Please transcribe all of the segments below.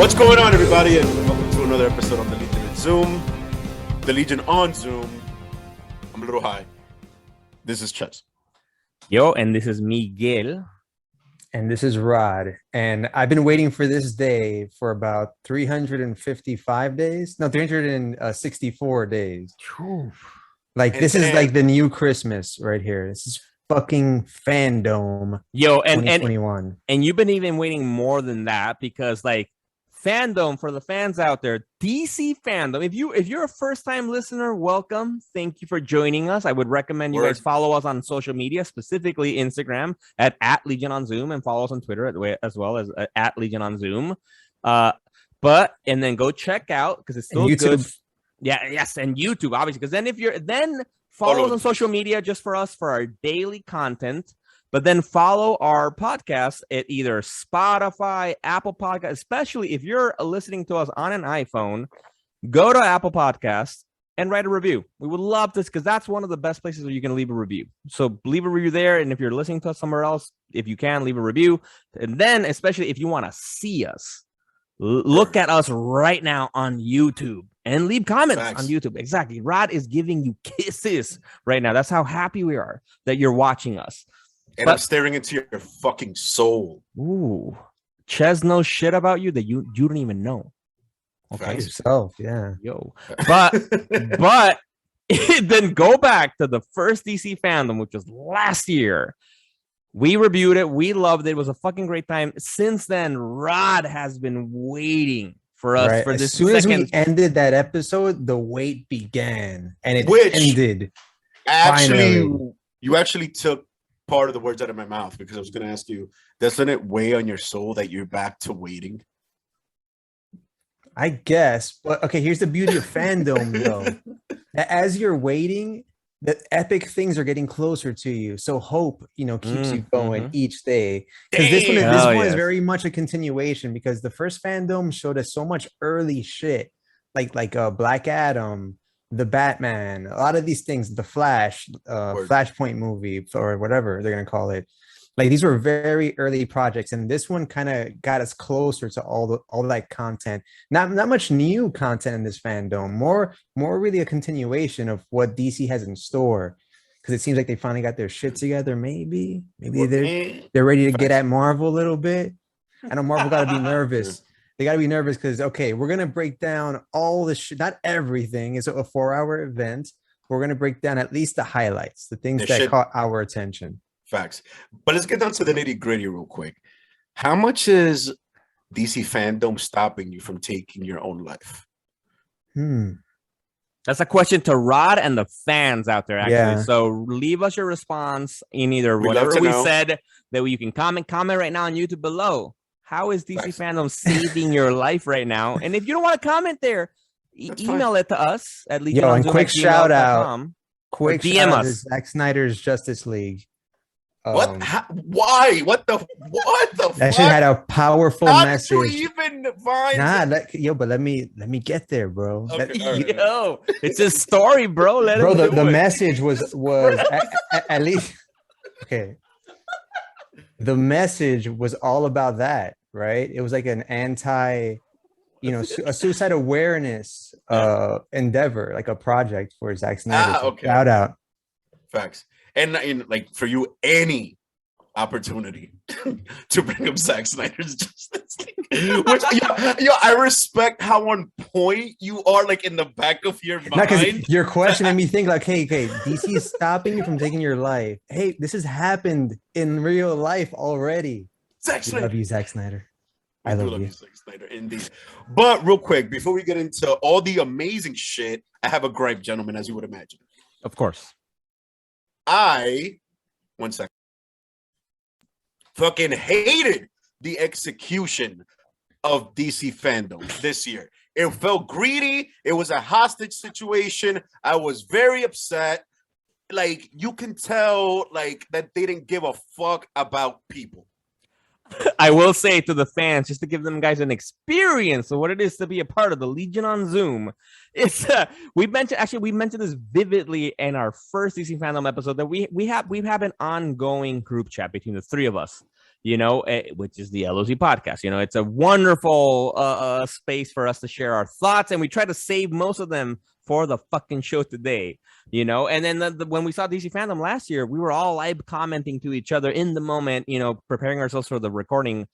What's going on, everybody, and welcome to another episode of the Legion on Zoom. The Legion on Zoom. I'm a little high. This is Ches. Yo, and this is Miguel. And this is Rod. And I've been waiting for this day for about 355 days. No, 364 days. Like, this is like the new Christmas right here. This is fucking Fandome. Yo, 2021. And you've been even waiting more than that because, like, Fandome, for the fans out there, DC Fandome. If you're a first-time listener, welcome. Thank you for joining us. I would recommend you guys follow us on social media, specifically Instagram at Legion on Zoom, and follow us on Twitter as well as at Legion on Zoom. And then go check out because it's still good. Yeah, yes, and YouTube, obviously. Because then follow us on social media just for us for our daily content. But then follow our podcast at either Spotify, Apple Podcast, especially if you're listening to us on an iPhone, go to Apple Podcasts and write a review. We would love this because that's one of the best places where you can leave a review. So leave a review there. And if you're listening to us somewhere else, if you can, leave a review. And then, especially if you want to see us, look at us right now on YouTube and leave comments on YouTube. Exactly. Rod is giving you kisses right now. That's how happy we are that you're watching us. And I'm staring into your fucking soul. Ooh. Ches knows shit about you that you don't even know. Okay. Yourself, yeah. Yo. But then go back to the first DC Fandome, which was last year. We reviewed it. We loved it. It was a fucking great time. Since then, Rod has been waiting for us for this. As soon as we ended that episode, the wait began. And it ended. Actually, you actually took part of the words out of my mouth because I was going to ask you, doesn't it weigh on your soul that you're back to waiting? I guess. But okay, here's the beauty of Fandome, though. As you're waiting, the epic things are getting closer to you. So hope, keeps you going each day. Because this one is very much a continuation because the first Fandome showed us so much early shit, like Black Adam, the Batman, a lot of these things, the Flash, Flashpoint movie, or whatever they're gonna call it. Like, these were very early projects, and this one kind of got us closer to all that content. Not much new content in this Fandome, more really a continuation of what DC has in store. Because it seems like they finally got their shit together. Maybe they're ready to get at Marvel a little bit. I know Marvel got to be nervous. They got to be nervous because, okay, we're going to break down all the shit. Not everything. It's a 4-hour event. We're going to break down at least the highlights, the things that caught our attention. Facts. But let's get down to the nitty gritty real quick. How much is DC Fandome stopping you from taking your own life? That's a question to Rod and the fans out there, actually. Yeah. So leave us your response in either whatever we said that you can comment right now on YouTube below. How is DC Fandome saving your life right now? And if you don't want to comment there, email it to us at Legion. And quick shout out. Quick DM us. Zack Snyder's Justice League. What? Why? What the? That shit had a powerful message. You even find but let me get there, bro. Okay, Yo, it's a story, bro. The message was at least okay. The message was all about that, right? It was like an a suicide awareness endeavor, like a project for Zack Snyder. Okay. Shout out. Facts. And like for you, any opportunity to bring up Zack Snyder's Justice League, which I respect how on point you are, like in the back of your mind. Your question made me think like, hey, DC is stopping you from taking your life. Hey, this has happened in real life already. Zack Snyder. I love you, Zack Snyder. I love you, Zack Snyder, indeed. But real quick, before we get into all the amazing shit, I have a gripe, gentlemen, as you would imagine. Of course. One second. Fucking hated the execution of DC Fandome this year. It felt greedy. It was a hostage situation. I was very upset. Like, you can tell, like, that they didn't give a fuck about people. I will say to the fans, just to give them guys an experience of what it is to be a part of the Legion on Zoom. It's we mentioned this vividly in our first DC Fandome episode that we have an ongoing group chat between the three of us. which is the LOZ podcast. It's a wonderful space for us to share our thoughts, and we try to save most of them for the fucking show today, and then when we saw DC Fandom last year, we were all live commenting to each other in the moment, preparing ourselves for the recording.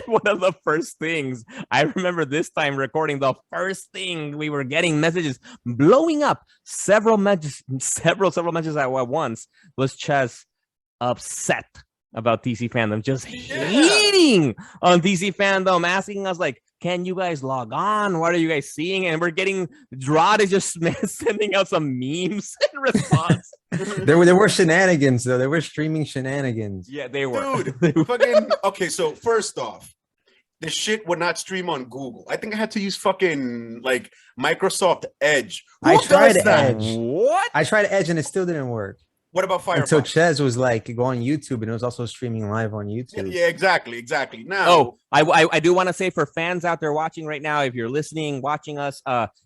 One of the first things I remember this time recording, the first thing we were getting messages blowing up, several messages at once, was Chess upset about DC Fandom, just hating on DC Fandom, asking us like, can you guys log on? What are you guys seeing? And we're getting Drod is just sending out some memes in response. There were shenanigans though. There were streaming shenanigans. Yeah, they were. Dude, fucking okay. So first off, the shit would not stream on Google. I think I had to use fucking like Microsoft Edge. I tried Edge. What? I tried Edge and it still didn't work. What about Firefox? And so Ches was like, go on YouTube, and it was also streaming live on YouTube. Yeah, exactly. Now, I do want to say for fans out there watching right now, if you're listening, watching us,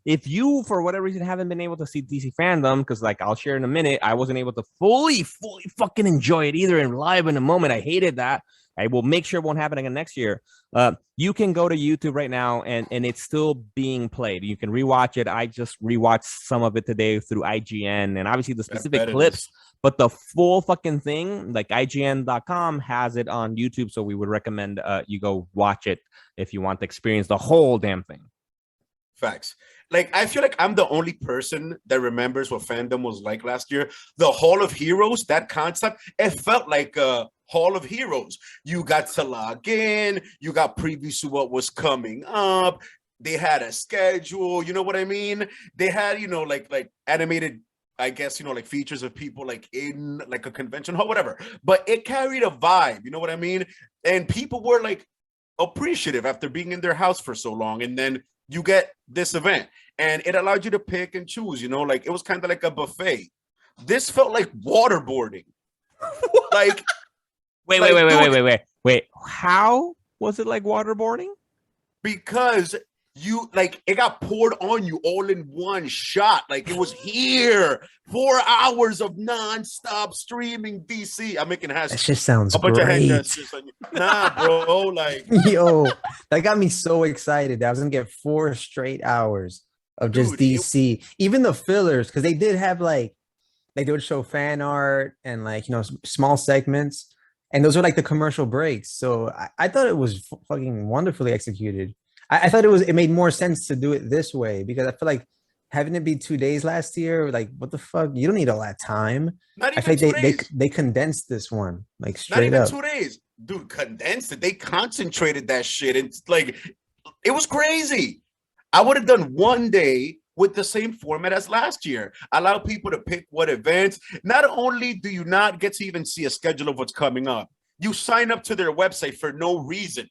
if you for whatever reason haven't been able to see DC Fandom, because like I'll share in a minute, I wasn't able to fully fucking enjoy it either in live in a moment. I hated that. I will make sure it won't happen again next year. You can go to YouTube right now, and it's still being played. You can rewatch it. I just rewatched some of it today through IGN, and obviously the specific clips. But the full fucking thing, like IGN.com has it on YouTube, so we would recommend you go watch it if you want to experience the whole damn thing. Facts. Like, I feel like I'm the only person that remembers what fandom was like last year. The Hall of Heroes, that concept, it felt like a Hall of Heroes. You got to log in, you got previews to what was coming up. They had a schedule, you know what I mean? They had, like animated, I guess, like features of people like in like a convention hall, whatever. But it carried a vibe, you know what I mean? And people were like appreciative after being in their house for so long. And then you get this event and it allowed you to pick and choose, like it was kind of like a buffet. This felt like waterboarding. Like, wait. How was it like waterboarding? Because it got poured on you all in one shot. Like it was here. 4 hours of non-stop streaming DC. I'm making that shit sounds a bunch great. Of hand nah, bro. Like yo, that got me so excited that I was gonna get 4 straight hours of just DC. Even the fillers, because they did have like they would show fan art and like small segments, and those were like the commercial breaks. So I thought it was fucking wonderfully executed. I thought it made more sense to do it this way, because I feel like having it be 2 days last year, like what the fuck? You don't need all that time. Not even I feel like they condensed this one, like straight up. Not even 2 days. Dude, condensed it. They concentrated that shit. And like, it was crazy. I would have done 1 day with the same format as last year. Allow people to pick what events. Not only do you not get to even see a schedule of what's coming up, you sign up to their website for no reason.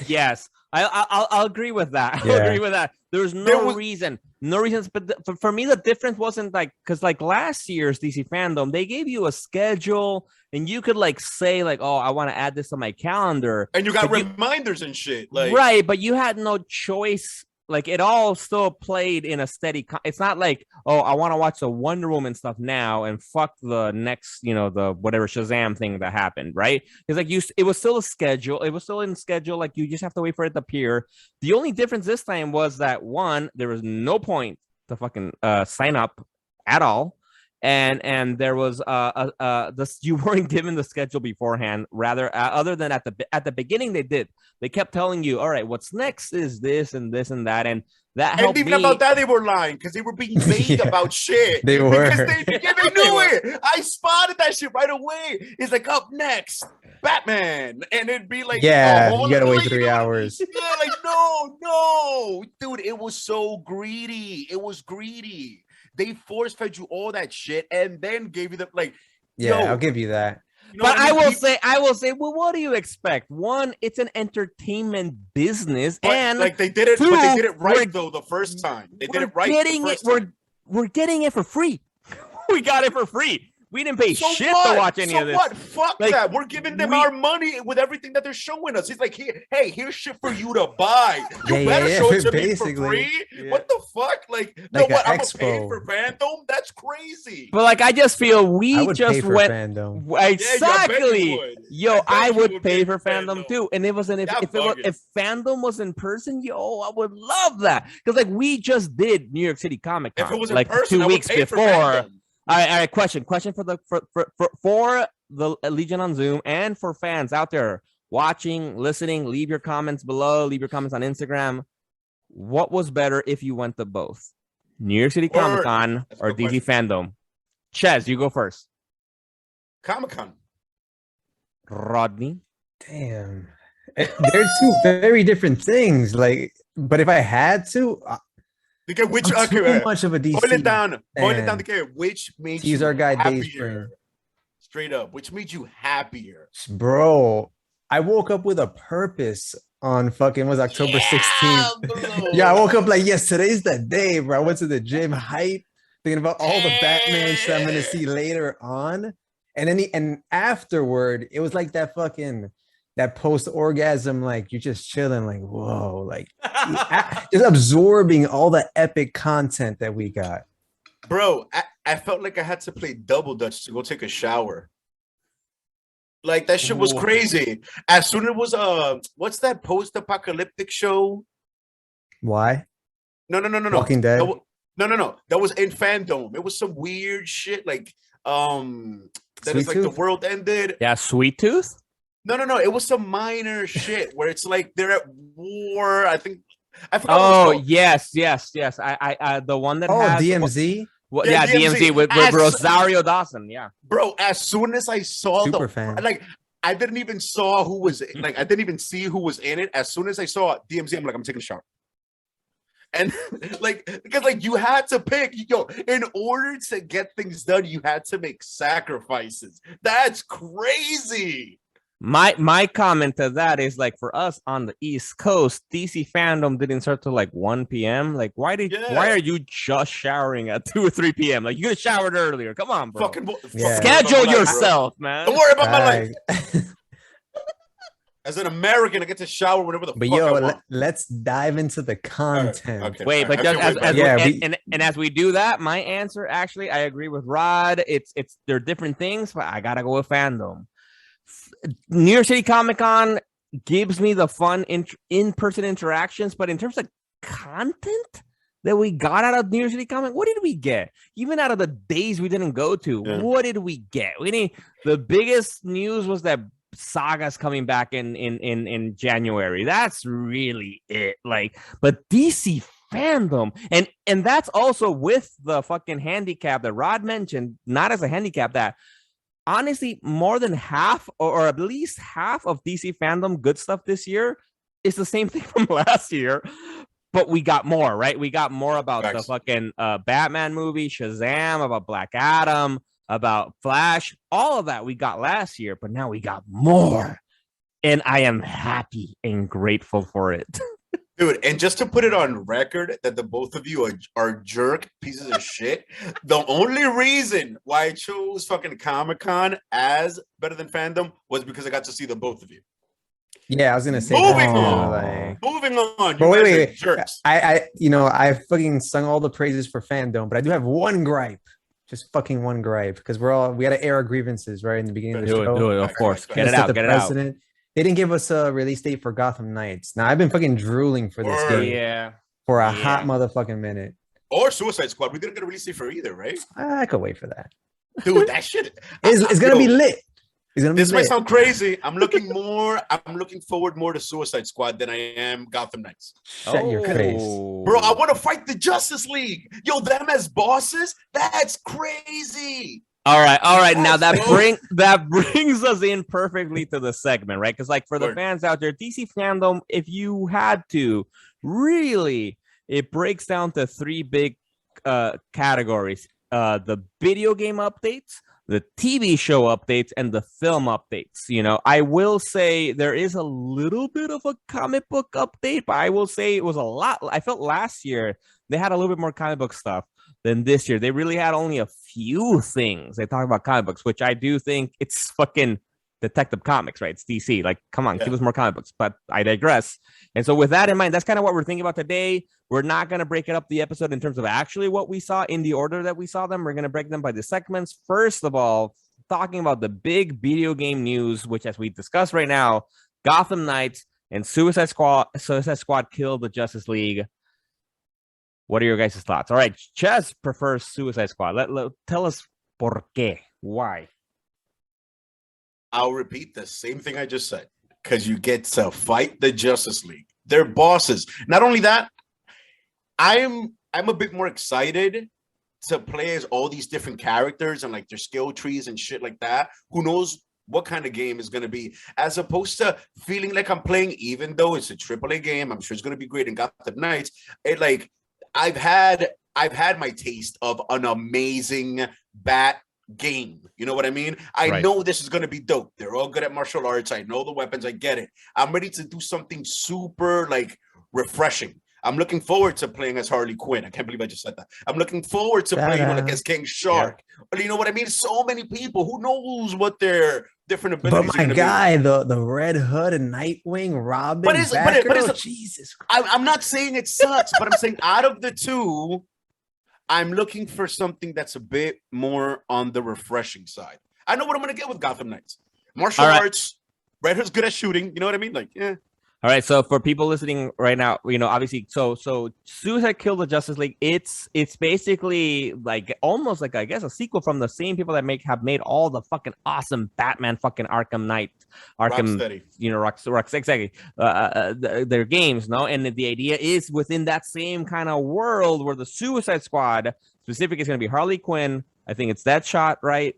Yes, I'll agree with that. I'll agree with that. There's no reason. But for me, the difference wasn't like, because like last year's DC Fandom, they gave you a schedule and you could like say like, oh, I want to add this on my calendar. And you got reminders and shit. Like, right, but you had no choice. Like it all still played in a steady. It's not like, oh, I want to watch the Wonder Woman stuff now and fuck the next, the whatever Shazam thing that happened, right? It's like it was still a schedule. It was still in schedule. Like you just have to wait for it to appear. The only difference this time was that one, there was no point to fucking sign up at all. And there was you weren't given the schedule beforehand. Rather, other than at the beginning, they kept telling you, all right, what's next is this and this and that, and that helped. And even about that, they were lying because they were being vague about shit. They were. Because they knew it. I spotted that shit right away. It's like, up next, Batman, and it'd be like, yeah, you gotta wait 3 hours. Yeah, like no, dude, it was so greedy. It was greedy. They force fed you all that shit and then gave you the like. Yeah, I'll give you that. But I will say, well, what do you expect? One, it's an entertainment business, and like they did it, but they did it right though the first time. They did it right. We're getting it for free. We got it for free. We didn't pay So shit what? to watch any so of this. what? Fuck Like, that. We're giving them we- our money with everything that they're showing us. He's like, hey, here's shit for you to buy. You Yeah, better yeah, show it to me for basically. free. Yeah. What the fuck? Like Like what? a I'm gonna pay expo. for Fandom? That's crazy. But like, I just feel I we would just pay for went Fandom. exactly. Yeah, I bet you would pay for Fandom Fandom. too. And it wasn't Yeah, if Fandom was in person, I would love that because like we just did New York City Comic Con If it was in like person, 2 I would weeks pay for before. Fandom. All right, question for the Legion on Zoom and for fans out there watching, listening. Leave your comments below. Leave your comments on Instagram. What was better if you went to both New York City Comic Con That's a or good DC Fandom? Ches, you go first. Comic-Con. Rodney. Damn. They're two very different things. Like, but if I had to, Because which I'm too much of a DC. boil it down. Boil it down fan. to which made He's you our guy, happier? Dayspring. Straight up, which made you happier? Bro, I woke up with a purpose on fucking was October 16th. Yeah, I woke up like, yes, today's the day, bro. I went to the gym, hype, thinking about all the Batman shit I'm gonna see later on. And then and afterward, it was like that post orgasm, like you're just chilling, like, whoa, like just absorbing all the epic content that we got. Bro, I felt like I had to play double dutch to go take a shower. Like that shit was crazy. As soon as it was what's that post-apocalyptic show? Why? No. Walking Dead? No. That was in Fandome. It was some weird shit like that is like the world ended. Yeah, Sweet Tooth. No. It was some minor shit where it's like they're at war. I forgot. What Oh it was yes. I the one that Oh, has DMZ. Well, Yeah, yeah, DMZ with Rosario Dawson. Yeah, bro. As soon as I saw Super fan. like, I didn't even saw who was like. I didn't even see who was in it. As soon as I saw DMZ, I'm like, I'm taking a shower. And like, because like you had to pick, in order to get things done, you had to make sacrifices. That's crazy. my comment to that is like for us on the East Coast, DC Fandom didn't start till like 1 p.m. Like, why are you just showering at 2 or 3 p.m.? Like, you could have showered earlier. Come on, bro. Schedule yourself, man. Don't worry about my life. As an American, I get to shower whenever the But fuck I want. let's dive into the content. Okay. Wait, but as we do that, my answer actually, I agree with Rod. It's they're different things, but I gotta go with Fandom. New York City Comic Con gives me the fun in-person interactions, but in terms of content that we got out of New York City Comic, what did we get? Even out of the days we didn't go to, what did we get? The biggest news was that Saga's coming back in January. That's really it. Like, but DC Fandom, and that's also with the fucking handicap that Rod mentioned, not as a handicap, that honestly more than half or at least half of DC Fandom good stuff this year is the same thing from last year, but we got more, right? We got more about the fucking Batman movie, Shazam, about Black Adam, about Flash, all of that we got last year, but now we got more, and I am happy and grateful for it. Dude, and just to put it on record that the both of you are jerk pieces of shit, the only reason why I chose fucking Comic-Con as better than Fandom was because I got to see the both of you. Yeah, I was gonna say. Moving on. But wait. Jerks. I fucking sung all the praises for Fandom, but I do have one gripe. Just fucking one gripe, because we had to air our grievances right in the beginning of the show. Do it, of course. Get it out. They didn't give us a release date for Gotham Knights. Now I've been fucking drooling for this game for a hot motherfucking minute. Or Suicide Squad. We didn't get a release date for either, right? I could wait for that. Dude, that shit. It's gonna be lit. This might sound crazy. I'm looking forward more to Suicide Squad than I am Gotham Knights. Shut your face. Bro, I want to fight the Justice League. Yo, them as bosses? That's crazy. All right. Now that brings us in perfectly to the segment, right? Because like for the fans out there, DC Fandom, if you had to really, it breaks down to three big categories: the video game updates, the TV show updates, and the film updates. I will say there is a little bit of a comic book update, but I will say it was a lot. I felt last year they had a little bit more comic book stuff. than this year. They really had only a few things. They talk about comic books, which I do think it's fucking Detective Comics, right? It's DC. Like, come on, give us more comic books. But I digress. And so with that in mind, that's kind of what we're thinking about today. We're not going to break it up the episode in terms of actually what we saw in the order that we saw them. We're going to break them by the segments. First of all, talking about the big video game news, which as we discuss right now, Gotham Knights and Suicide Squad killed the Justice League. What are your guys' thoughts? All right, Ches prefers Suicide Squad. Tell us por qué. Why? I'll repeat the same thing I just said. Because you get to fight the Justice League. They're bosses. Not only that, I'm a bit more excited to play as all these different characters and like their skill trees and shit like that. Who knows what kind of game is going to be, as opposed to feeling like I'm playing, even though it's a AAA game, I'm sure it's going to be great in Gotham Knights. It like I've had my taste of an amazing bat game. You know what I mean? I know this is going to be dope. They're all good at martial arts. I know the weapons. I get it. I'm ready to do something super like refreshing. I'm looking forward to playing as Harley Quinn. I can't believe I just said that. I'm looking forward to playing like as King Shark. Yeah. You know what I mean? So many people. Who knows what their different abilities but my guy, the Red Hood and Nightwing, Robin, but Jesus Christ. I'm not saying it sucks, but I'm saying out of the two, I'm looking for something that's a bit more on the refreshing side. I know what I'm going to get with Gotham Knights. Martial arts. Red Hood's good at shooting. You know what I mean? Like, yeah. All right, so for people listening right now, you know, obviously, so Suicide killed the Justice League. It's basically like almost like, I guess, a sequel from the same people that have made all the fucking awesome Batman, fucking Arkham Knight, Rocksteady. You know, Rock exactly. Their games, no, and the idea is within that same kind of world where the Suicide Squad specifically is going to be Harley Quinn. I think it's Deadshot, right?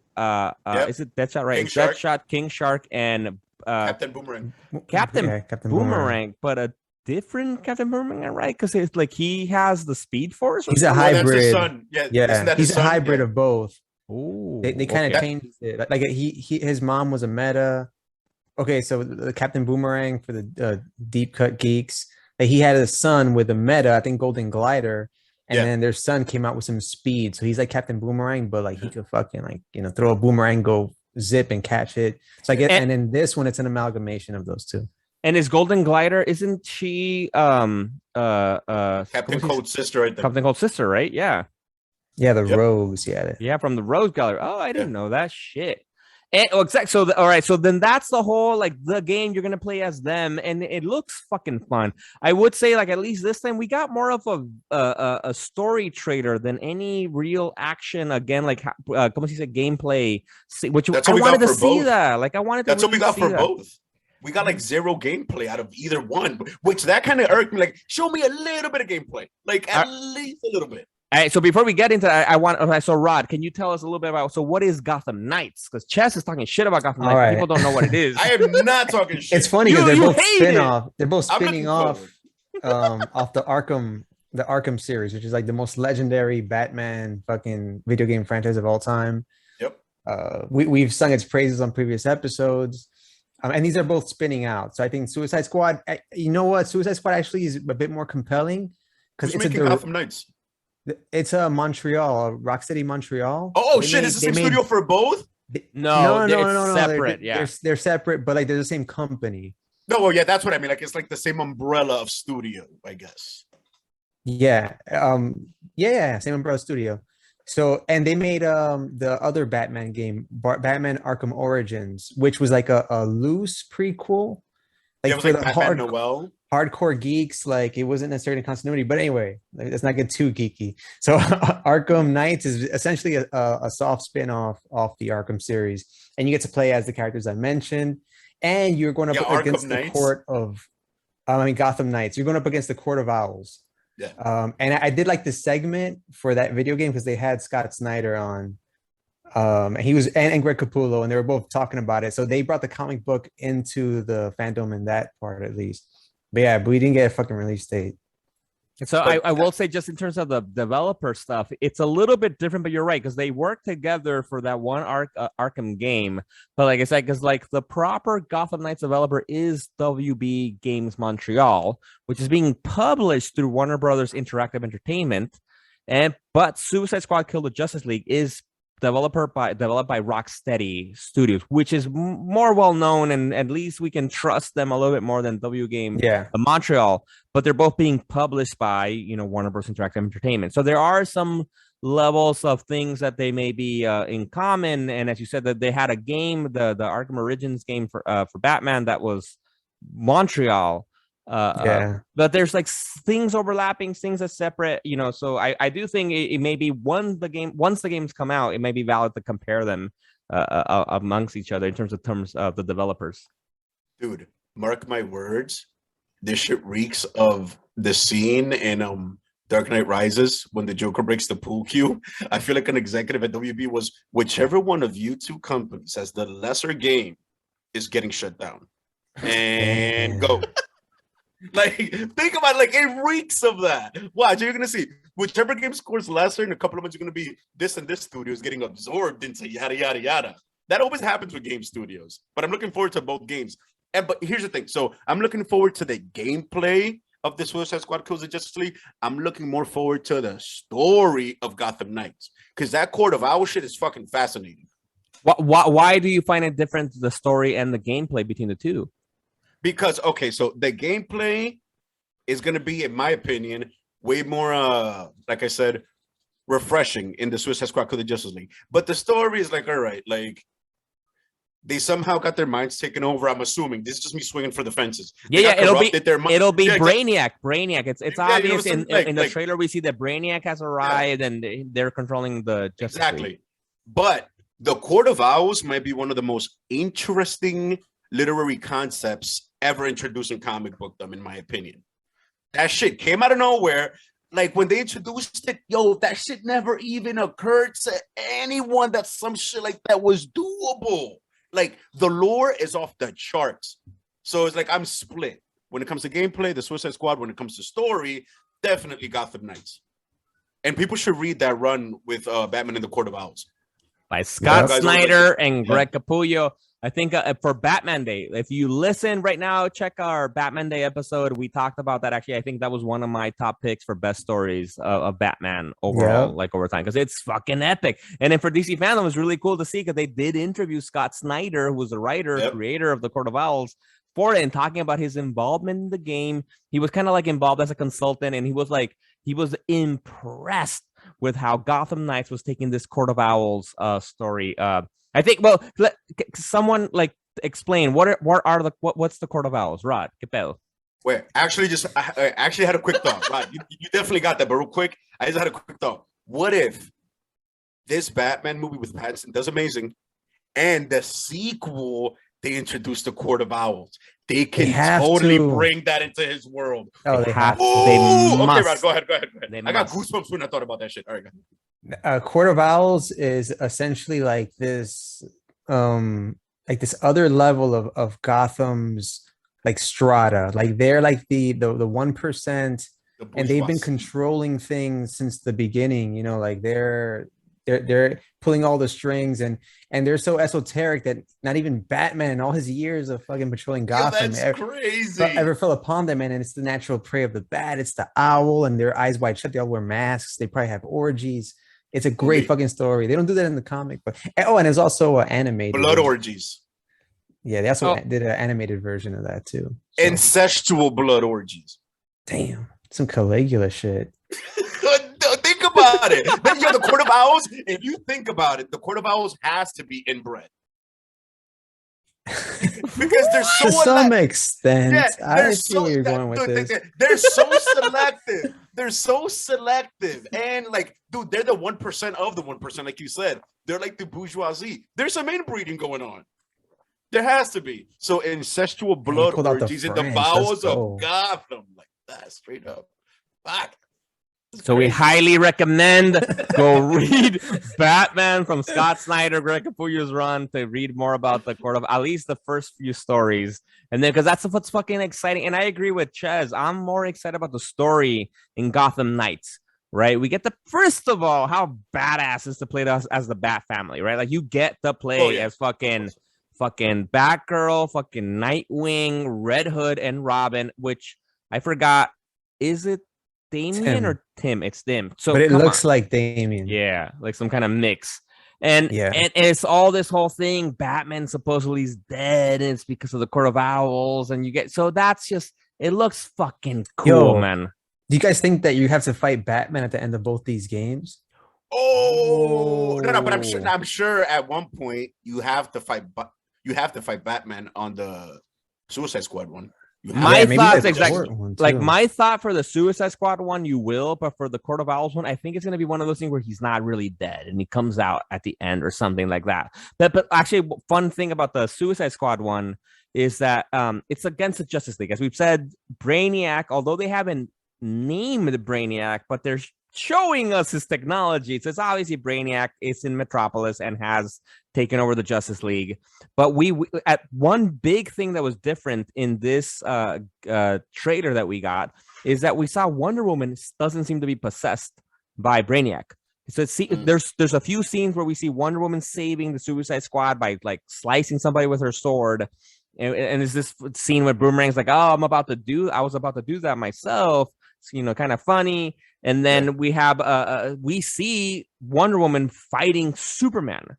Is it Deadshot, right? Deadshot, King Shark, and Captain Boomerang. Captain Boomerang, but a different Captain Boomerang, right? Because it's like he has the Speed Force. He's a hybrid. That's his son. Yeah, he's a hybrid of both. Ooh, they kind of changed it. Like his mom was a meta. Okay, so the Captain Boomerang for the deep cut geeks, he had a son with a meta, I think Golden Glider, and then their son came out with some speed. So he's like Captain Boomerang, but like he could fucking like throw a boomerang, go zip and catch it. So I get, and then this one, it's an amalgamation of those two. And is Golden Glider, isn't she Captain Cold's sister, I think. Captain Cold's sister, right? Yeah, the Rogues, from the Rogues Gallery. Oh, I didn't know that shit. And, exactly. So all right, so then that's the whole like the game you're gonna play as them, and it looks fucking fun. I would say like at least this time we got more of a story trailer than any real action. Again, like como se dice, gameplay, which I wanted to see that. Like I wanted to. That's what we got for both. We got like zero gameplay out of either one, which that kind of irked me. Like, show me a little bit of gameplay, like at least a little bit. All right, so before we get into that, so Rod, can you tell us a little bit about what is Gotham Knights? Because Chess is talking shit about Gotham Knights. Right. People don't know what it is. I am not talking shit. It's funny because they're both spin-off. They're both spinning off off the Arkham series, which is like the most legendary Batman fucking video game franchise of all time. Yep. We've sung its praises on previous episodes. And these are both spinning out. So I think Suicide Squad, you know what? Suicide Squad actually is a bit more compelling because it's making Gotham Knights. It's Montreal, Rocksteady Montreal. Oh shit! Is the same studio for both? No, it's separate. They're separate, but like they're the same company. No, well, yeah, that's what I mean. Like it's like the same umbrella of studio, I guess. Yeah, same umbrella studio. So, and they made the other Batman game, Batman Arkham Origins, which was like a loose prequel, like for the hardcore geeks. Like it wasn't necessarily continuity, but anyway, let's not get too geeky. So, Arkham Knights is essentially a soft spin-off off the Arkham series, and you get to play as the characters I mentioned, and you're going up against the court of, Gotham Knights. You're going up against the Court of Owls. Yeah. And I did like the segment for that video game because they had Scott Snyder on, and he was and Greg Capullo, and they were both talking about it. So they brought the comic book into the fandom in that part at least. But yeah, we didn't get a fucking release date. So I will say, just in terms of the developer stuff, it's a little bit different, but you're right, because they worked together for that one Arkham game. But like I said, because like the proper Gotham Knights developer is WB Games Montreal, which is being published through Warner Brothers Interactive Entertainment. But Suicide Squad Kill the Justice League is developed by Rocksteady Studios, which is more well known, and at least we can trust them a little bit more than W Game Montreal. But they're both being published by Warner Bros. Interactive Entertainment, so there are some levels of things that they may be in common. And as you said, that they had a game, the Arkham Origins game for Batman, that was Montreal. But there's like things overlapping, things are separate, so I do think it may be once the games come out, it may be valid to compare them amongst each other in terms of the developers. Dude, mark my words, this shit reeks of the scene in Dark Knight Rises when the Joker breaks the pool cue. I feel like an executive at WB was, whichever one of you two companies has the lesser game is getting shut down. And go. Like, think about it, like it reeks of that. Watch, you're gonna see whichever game scores lesser in a couple of months, you're gonna be this and this studio is getting absorbed into yada yada yada. That always happens with game studios, but I'm looking forward to both games. But here's the thing: so I'm looking forward to the gameplay of the Suicide Squad Kills the Justice League. I'm looking more forward to the story of Gotham Knights, because that Court of Owls shit is fucking fascinating. Why do you find it different, the story and the gameplay between the two? Because, okay, so the gameplay is going to be, in my opinion, way more, like I said, refreshing in the Suicide Squad Kill the Justice League. But the story is like, all right, like, they somehow got their minds taken over. I'm assuming this is just me swinging for the fences. It'll be Brainiac. Brainiac. It's obvious in the trailer we see that Brainiac has arrived and they're controlling the Justice League. But the Court of Owls might be one of the most interesting literary concepts ever introduced in comic bookdom, in my opinion. That shit came out of nowhere. Like, when they introduced it, that shit never even occurred to anyone that some shit like that was doable. Like, the lore is off the charts. So it's like, I'm split. When it comes to gameplay, the Suicide Squad. When it comes to story, definitely Gotham Knights. And people should read that run with Batman in the Court of Owls. By Scott Snyder and Greg Capullo. I think for Batman Day, if you listen right now, check our Batman Day episode. We talked about that. Actually, I think that was one of my top picks for best stories of Batman overall, like over time, because it's fucking epic. And then for DC Fandome, it was really cool to see, because they did interview Scott Snyder, who was the writer, creator of the Court of Owls, for it, and talking about his involvement in the game. He was kind of like involved as a consultant, and he was impressed with how Gotham Knights was taking this Court of Owls story. I think. Well, someone explain what's the Court of Owls, Rod? Wait, actually, I actually had a quick thought. Rod, you definitely got that, but real quick, I just had a quick thought. What if this Batman movie with Pattinson does amazing, and the sequel they introduced the Court of Owls? They can totally bring that into his world. Oh, they have. Okay, Rod, go ahead. I got goosebumps when I thought about that shit. All right, go ahead. Court of Owls is essentially like this other level of Gotham's like strata. Like they're like the 1%, and they've been controlling things since the beginning. Like they're pulling all the strings, and they're so esoteric that not even Batman in all his years of fucking patrolling Gotham ever fell upon them. And it's the natural prey of the bat. It's the owl, and their eyes wide shut. They all wear masks. They probably have orgies. It's a great fucking story. They don't do that in the comic, but and it's also animated blood orgies. Yeah, they also did an animated version of that too. So. Incestual blood orgies. Damn, some Caligula shit. Think about it. The Court of Owls, if you think about it, the Court of Owls has to be inbred. Because they're so to some extent. I see where you're going with this. They're so selective. They're so selective. And like, dude, they're the 1% of the 1%, like you said. They're like the bourgeoisie. There's some inbreeding going on. There has to be. So incestual blood orgies in the bowels of Gotham. Like that, straight up. Fuck. So we highly recommend go read Batman from Scott Snyder, Greg Capullo's run, to read more about the Court of at least the first few stories. And then, because that's what's fucking exciting. And I agree with Ches. I'm more excited about the story in Gotham Knights, right? We get first of all, how badass is to play as the Bat family, right? Like you get to play as fucking Batgirl, fucking Nightwing, Red Hood, and Robin, which I forgot. Is it Damien Tim. or Tim? It's Tim. So, but it come looks on. like Damien. Yeah, like some kind of mix. And Yeah. and it's all this whole thing. Batman supposedly is dead, and it's because of the Court of Owls. And you get so that's just it looks fucking cool, Yo. man. Do you guys think that you have to fight Batman at the end of both these games? Oh no, but Oh. I'm sure at one point you have to fight, Batman on the Suicide Squad one. My maybe thoughts the exactly. short one, Like too. my thought for the Suicide Squad one, you will, but for the Court of Owls one, I think it's gonna be one of those things where he's not really dead and he comes out at the end or something like that. But actually, fun thing about the Suicide Squad one is that it's against the Justice League, as we've said. Brainiac, although they haven't named the Brainiac, but they're showing us his technology. So it's obviously Brainiac is in Metropolis and has taken over the Justice League. But we at one big thing that was different in this trailer that we got is that we saw Wonder Woman doesn't seem to be possessed by Brainiac. So there's a few scenes where we see Wonder Woman saving the Suicide Squad by like slicing somebody with her sword. And there's this scene where Boomerang's like, "Oh, I was about to do that myself." It's, kind of funny. And then we see Wonder Woman fighting Superman.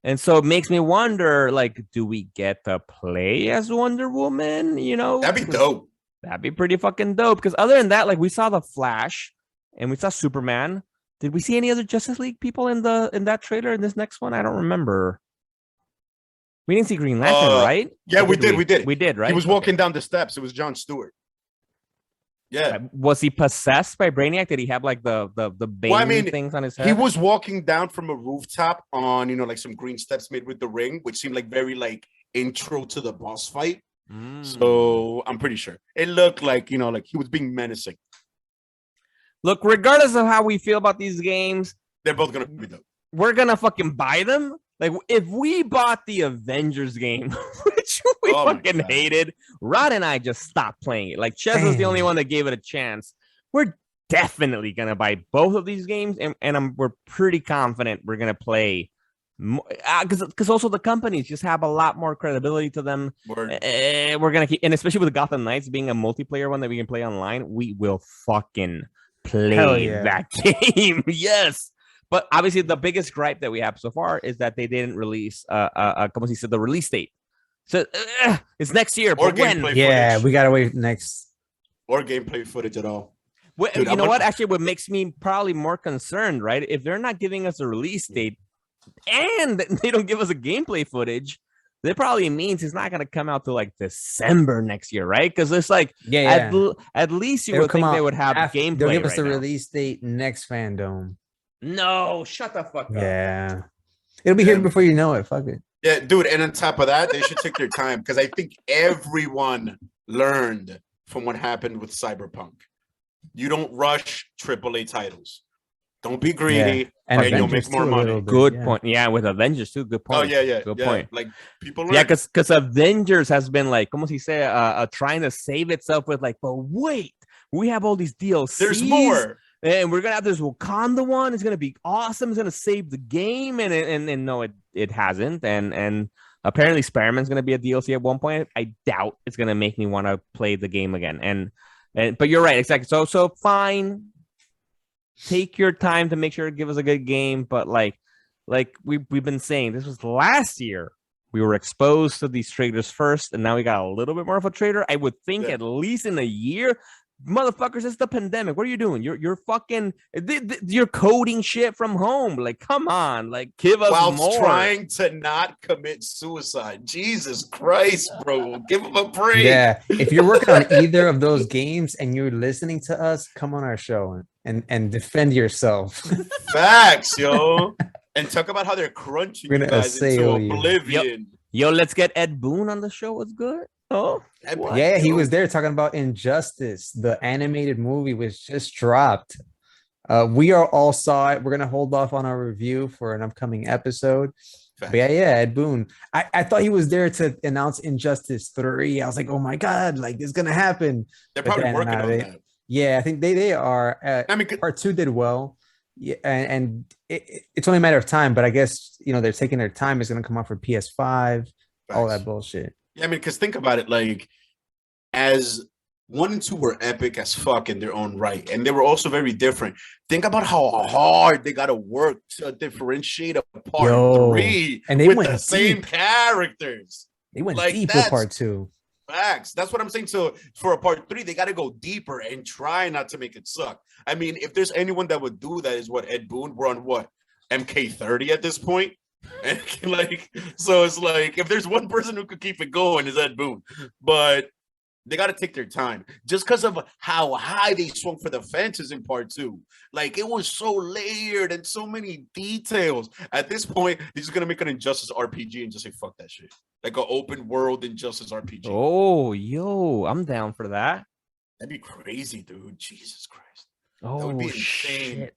And so it makes me wonder, like, do we get to play as Wonder Woman? That'd be dope. That'd be pretty fucking dope. Because other than that, like, we saw the Flash and we saw Superman. Did we see any other Justice League people in that trailer in this next one? I don't remember. We didn't see Green Lantern, right? Yeah, we did. We did, right? He was walking down the steps. It was Jon Stewart. Yeah. Was he possessed by Brainiac? Did he have like the bane things on his head? He was walking down from a rooftop on, like some green steps made with the ring, which seemed like very like intro to the boss fight. So I'm pretty sure it looked like, like he was being menacing. Look, regardless of how we feel about these games, they're both gonna be dope. We're gonna fucking buy them. Like, if we bought the Avengers game, which we fucking hated, Rod and I just stopped playing it. Like, Ches was the only one that gave it a chance. We're definitely going to buy both of these games, and we're pretty confident we're going to play. Because also the companies just have a lot more credibility to them. We're going to keep, and especially with Gotham Knights being a multiplayer one that we can play online, we will fucking play that game. Yes. But obviously, the biggest gripe that we have so far is that they didn't release, the release date. So it's next year. Or gameplay footage. Yeah, we gotta wait next. Or gameplay footage at all. Well, Dude, you know what? Actually, what makes me probably more concerned, right? If they're not giving us a release date and they don't give us a gameplay footage, that probably means it's not going to come out till like December next year, right? Because it's like, at least you would think they would have gameplay. They'll give us the release date next Fandome. No, shut the fuck up. Yeah. It'll be here before you know it. Fuck it. Yeah, dude. And on top of that, they should take their time because I think everyone learned from what happened with Cyberpunk. You don't rush AAA titles. Don't be greedy, and you'll make more money. Good point. Yeah, with Avengers too. Good point. Oh yeah. Good point. Like people learn. Yeah, because Avengers has been like, como si say, trying to save itself with like, but wait, we have all these DLCs. There's more. And we're gonna have this Wakanda one. It's gonna be awesome. It's gonna save the game, and no, it hasn't. And apparently, Spider-Man's gonna be a DLC at one point. I doubt it's gonna make me want to play the game again. But you're right, exactly. So fine. Take your time to make sure to give us a good game. But like we've been saying, this was last year. We were exposed to these trailers first, and now we got a little bit more of a trailer. I would think at least in a year. Motherfuckers, it's the pandemic. What are you doing? You're fucking you're coding shit from home. Like, come on, like give us while more. Trying to not commit suicide. Jesus Christ, bro. Give them a break. Yeah. If you're working on either of those games and you're listening to us, come on our show and defend yourself. Facts, yo. And talk about how they're crunching you guys into oblivion. Yo, let's get Ed Boon on the show. What's good? Oh, yeah, he was there talking about Injustice, the animated movie, which just dropped. We all saw it. We're gonna hold off on our review for an upcoming episode. But yeah, Ed Boon. I thought he was there to announce Injustice 3. I was like, oh my god, like it's gonna happen. They're probably working on that. Yeah, I think they are. Part 2 did well. Yeah, and it's only a matter of time. But I guess they're taking their time. It's gonna come out for PS5. All that bullshit. Yeah, I mean, because think about it, like, as 1 and 2 were epic as fuck in their own right, and they were also very different. Think about how hard they got to work to differentiate a part 3 and they with went the same characters. They went Like, deep with part 2. Facts. That's what I'm saying. So for a part 3, they got to go deeper and try not to make it suck. I mean, if there's anyone that would do that, is what, Ed Boon. We're on what, MK30 at this point, and like, so it's like, if there's one person who could keep it going, is Ed Boon. But they got to take their time, just because of how high they swung for the fences in part 2. Like, it was so layered and so many details. At this point, they're just gonna make an Injustice RPG and just say fuck that shit, like an open world Injustice RPG. Oh, yo, I'm down for that. That'd be crazy, dude. Jesus Christ. Oh, that would be insane. Shit.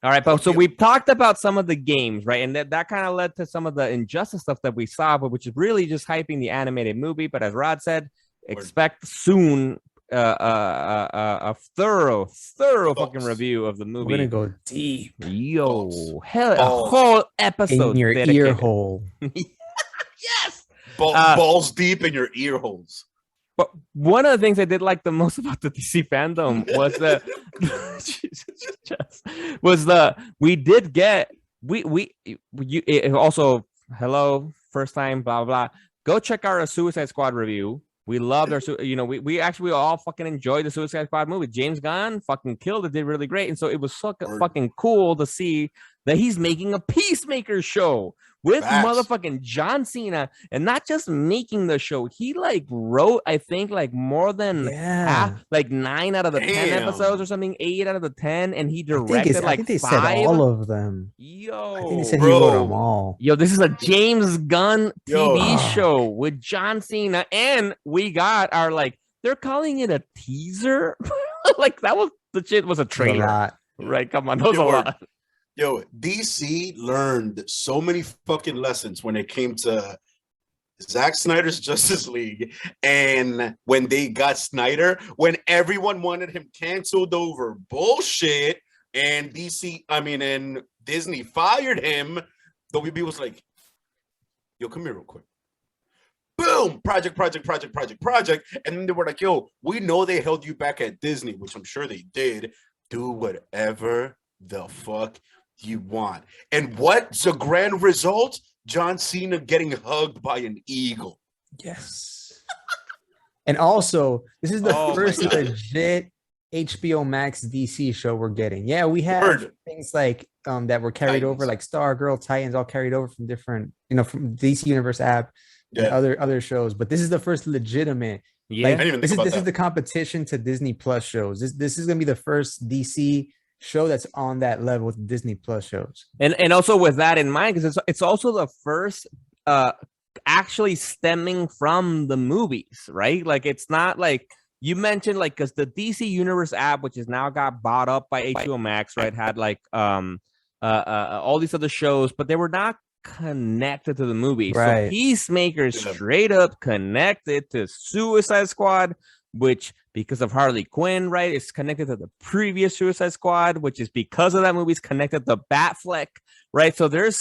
All right, but so we've talked about some of the games, right? And that kind of led to some of the Injustice stuff that we saw, but which is really just hyping the animated movie. But as Rod said, expect soon a thorough fucking review of the movie. We're gonna go deep. Yo, hell, a whole episode in your ear hole. Yes, balls deep in your ear holes. But one of the things I did like the most about the DC Fandome was that we did get also, hello, first time, blah blah. Go check our Suicide Squad review. We loved our, we actually all fucking enjoyed the Suicide Squad movie. James Gunn fucking killed it, did really great. And so it was fucking cool to see that he's making a Peacemaker show with motherfucking John Cena, and not just making the show. He like wrote, I think, like more than half, like 9 out of the 10 episodes or something, 8 out of the 10, and he directed I think they 5. Said all of them. Yo, I think they said he wrote them all. Yo, this is a James Gunn TV show with John Cena, and we got our they're calling it a teaser. Like that was the shit was a trailer, right? Come on, that was a lot. Yo, DC learned so many fucking lessons when it came to Zack Snyder's Justice League, and when they got Snyder, when everyone wanted him canceled over bullshit, and and Disney fired him, WB was like, yo, come here real quick. Boom, project. And then they were like, yo, we know they held you back at Disney, which I'm sure they did. Do whatever the fuck you want. And what's the grand result? John Cena getting hugged by an eagle. Yes. And also, this is the first legit HBO Max DC show we're getting. Yeah, we have things like that were carried over, like Stargirl, Titans, all carried over from different, from DC Universe app and other shows. But this is the first legitimate. Yeah, this is the competition to Disney Plus shows. This is gonna be the first DC show that's on that level with Disney Plus shows. And also with that in mind, because it's also the first actually stemming from the movies, right? Like it's not like you mentioned, like, because the DC Universe app, which has now got bought up by HBO Max, right, had like all these other shows, but they were not connected to the movie. Right. So Peacemaker straight up connected to Suicide Squad, which because of Harley Quinn, right, is connected to the previous Suicide Squad, which is because of that movie is connected to Batfleck, right? So they're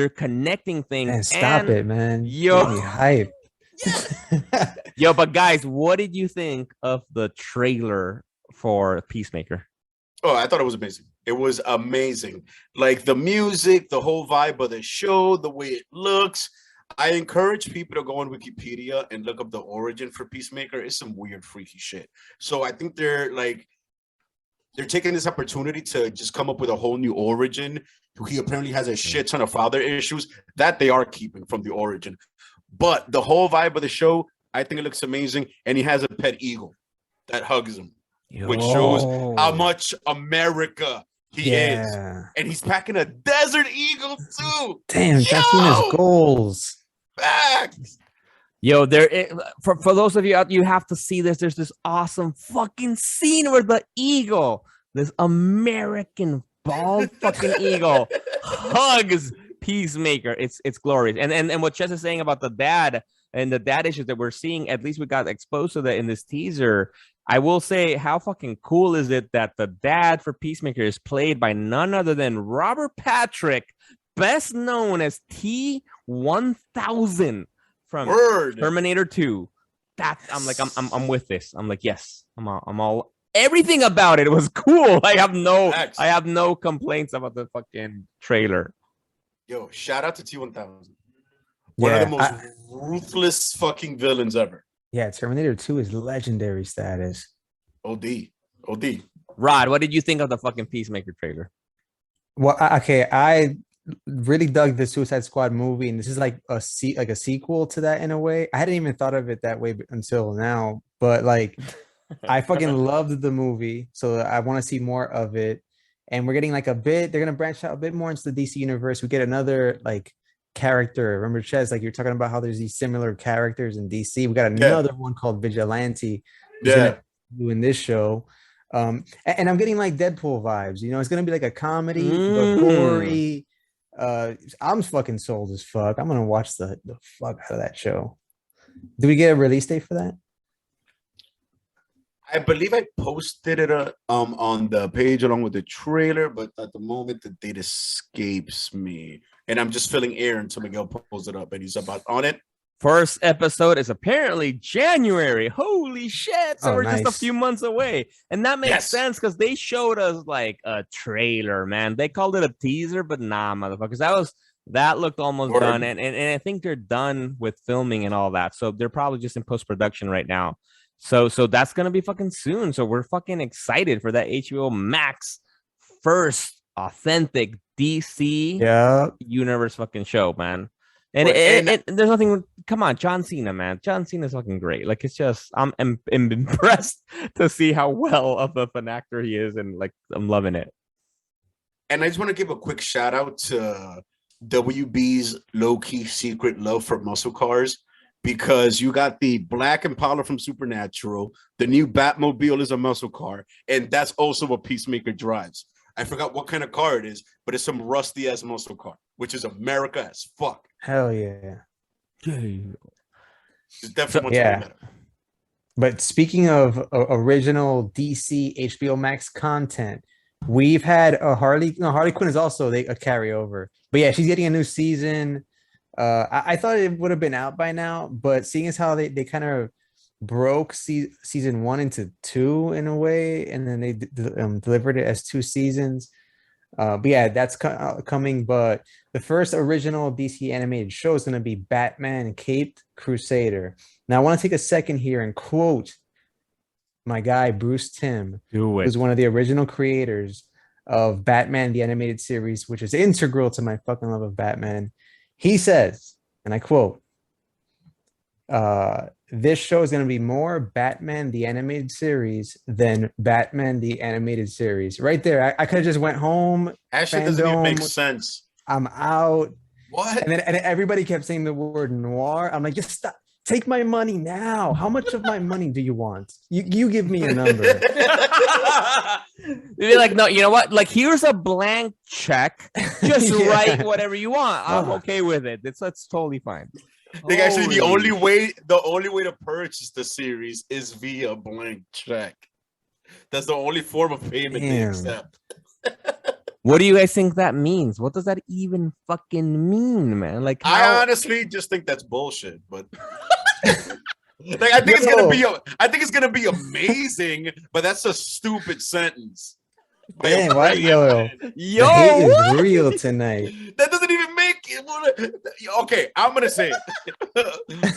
connecting things. Man, stop it, man. Yo, hype. Yo, but guys, what did you think of the trailer for Peacemaker? Oh, I thought it was amazing. It was amazing. Like the music, the whole vibe of the show, the way it looks. I encourage people to go on Wikipedia and look up the origin for Peacemaker. It's some weird, freaky shit. So I think they're taking this opportunity to just come up with a whole new origin. He apparently has a shit ton of father issues that they are keeping from the origin. But the whole vibe of the show, I think it looks amazing. And he has a pet eagle that hugs him, which shows how much America he is. And he's packing a desert eagle too. Damn, Jacquino's goals. Facts. Yo, for those of you out, you have to see this. There's this awesome fucking scene where the eagle, this American bald fucking eagle, hugs Peacemaker. It's glorious. And what Chess is saying about the dad and the dad issues that we're seeing, at least we got exposed to that in this teaser. I will say, how fucking cool is it that the dad for Peacemaker is played by none other than Robert Patrick, best known as T-1000 from Terminator 2. that I'm with this. I'm like, yes, I'm all everything about it was cool. I have no complaints about the fucking trailer. Yo, shout out to T-1000. One of the most ruthless fucking villains ever. Yeah, Terminator 2 is legendary status. OD. Rod, what did you think of the fucking Peacemaker trailer? Well, okay, I really dug the Suicide Squad movie, and this is like a sequel to that in a way. I hadn't even thought of it that way until now, but like I fucking loved the movie, so I want to see more of it. And we're getting like they're gonna branch out a bit more into the DC universe. We get another like character. Remember, Ches, like you're talking about how there's these similar characters in DC. We got another one called Vigilante. Doing this show. And I'm getting like Deadpool vibes. You know, it's gonna be like a comedy, but gory. I'm fucking sold as fuck. I'm gonna watch the fuck out of that show. Do we get a release date for that? I believe I posted it on the page along with the trailer, but at the moment the date escapes me, and I'm just filling air until Miguel pulls it up and he's about on it. First episode is apparently January. Holy shit! So we're just a few months away, and that makes sense because they showed us like a trailer. Man, they called it a teaser, but nah, motherfuckers, that looked almost done, and I think they're done with filming and all that. So they're probably just in post production right now. So that's gonna be fucking soon. So we're fucking excited for that HBO Max first authentic DC universe fucking show, man. And there's nothing. Come on, John Cena, man. John Cena's fucking great. Like, it's just I'm impressed to see how well of an actor he is, and like I'm loving it. And I just want to give a quick shout out to WB's low-key secret love for muscle cars, because you got the Black Impala from Supernatural, the new Batmobile is a muscle car, and that's also what Peacemaker drives. I forgot what kind of car it is, but it's some rusty ass muscle car, which is America as fuck. Hell yeah. It's definitely better. But speaking of original DC HBO Max content, we've had Harley Quinn is also a carryover. But yeah, she's getting a new season. I thought it would have been out by now, but seeing as how they kind of broke season 1 into 2 in a way, and then they delivered it as 2 seasons. But yeah, that's coming. But the first original DC animated show is going to be Batman Caped Crusader. Now I want to take a second here and quote my guy Bruce Timm, who's one of the original creators of Batman the Animated Series, which is integral to my fucking love of Batman. He says, and I quote, this show is going to be more Batman the Animated Series than Batman the Animated Series. Right there. I could have just went home. Actually, doesn't even make sense. I'm out. What? And then everybody kept saying the word noir. I'm like, just stop. Take my money now. How much of my money do you want? You give me a number. They're like, no, you know what? Like, here's a blank check. Just write whatever you want. I'm okay with it. That's totally fine. Like, actually, the only way to purchase the series is via blank check. That's the only form of payment they accept. What do you guys think that means? What does that even fucking mean, man? Like, I honestly just think that's bullshit, but like, I think it's gonna be amazing, but that's a stupid sentence. Dang, what? Yo, the hate is real tonight. That doesn't even make it. Okay, I'm gonna say it.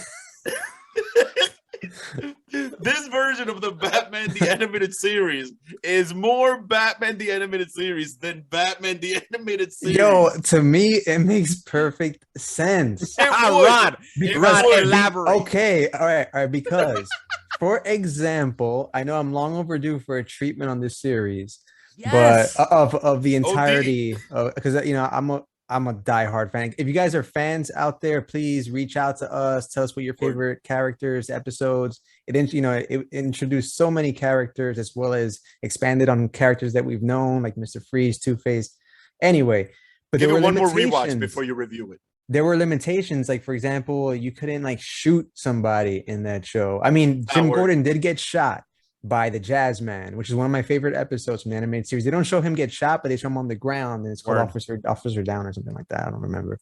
This version of the Batman the Animated Series is more Batman the Animated Series than Batman the Animated Series. Yo, to me, it makes perfect sense. Rod, elaborate. Okay, all right, because, for example, I know I'm long overdue for a treatment on this series. Yes. But of the entirety, because you know I'm a diehard fan. If you guys are fans out there, please reach out to us. Tell us what your favorite characters, episodes. It introduced so many characters, as well as expanded on characters that we've known, like Mr. Freeze, Two-Face. Anyway, but give it one more rewatch before you review it. There were limitations, like for example, you couldn't like shoot somebody in that show. I mean, Jim Gordon did get shot, by the Jazz Man, which is one of my favorite episodes from the animated series. They don't show him get shot, but they show him on the ground, and it's called Officer Down or something like that. I don't remember,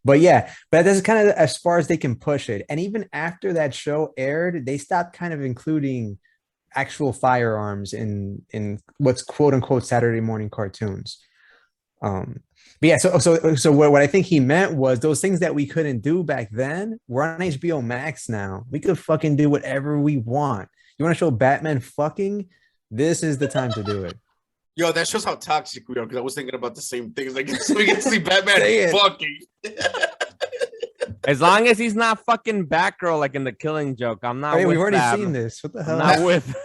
but yeah, but that's kind of as far as they can push it. And even after that show aired, they stopped kind of including actual firearms in what's quote unquote Saturday morning cartoons. But yeah, so what I think he meant was those things that we couldn't do back then, we're on HBO Max now. We could fucking do whatever we want. You want to show Batman fucking? This is the time to do it. Yo, that shows how toxic we are, because I was thinking about the same things. Like, so we get to see Batman fucking. As long as he's not fucking Batgirl like in The Killing Joke, I'm not. We've already seen this. What the hell? I'm not with.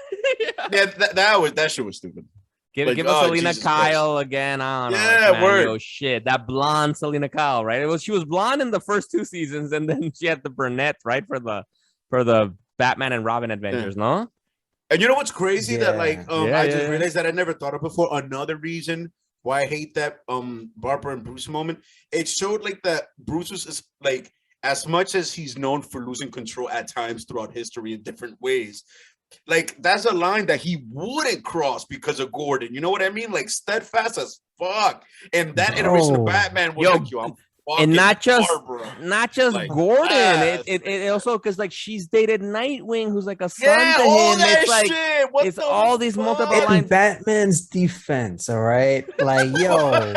Yeah, that shit was stupid. Give us Selena Kyle Christ. Again. I don't know. Yeah, word. Yo, shit, that blonde Selena Kyle, right? She was blonde in the first 2 seasons, and then she had the brunette, right, for the Batman and Robin adventures, no? And you know what's crazy? That I just realized that I never thought of before. Another reason why I hate that Barbara and Bruce moment. It showed like that Bruce was like, as much as he's known for losing control at times throughout history in different ways, like that's a line that he wouldn't cross because of Gordon. You know what I mean? Like steadfast as fuck. And that iteration of Batman was like, yo, and not just like, Gordon. It also because like she's dated Nightwing, who's like a son to him. It's like it's all these multiple lines. In Batman's defense, all right, like yo.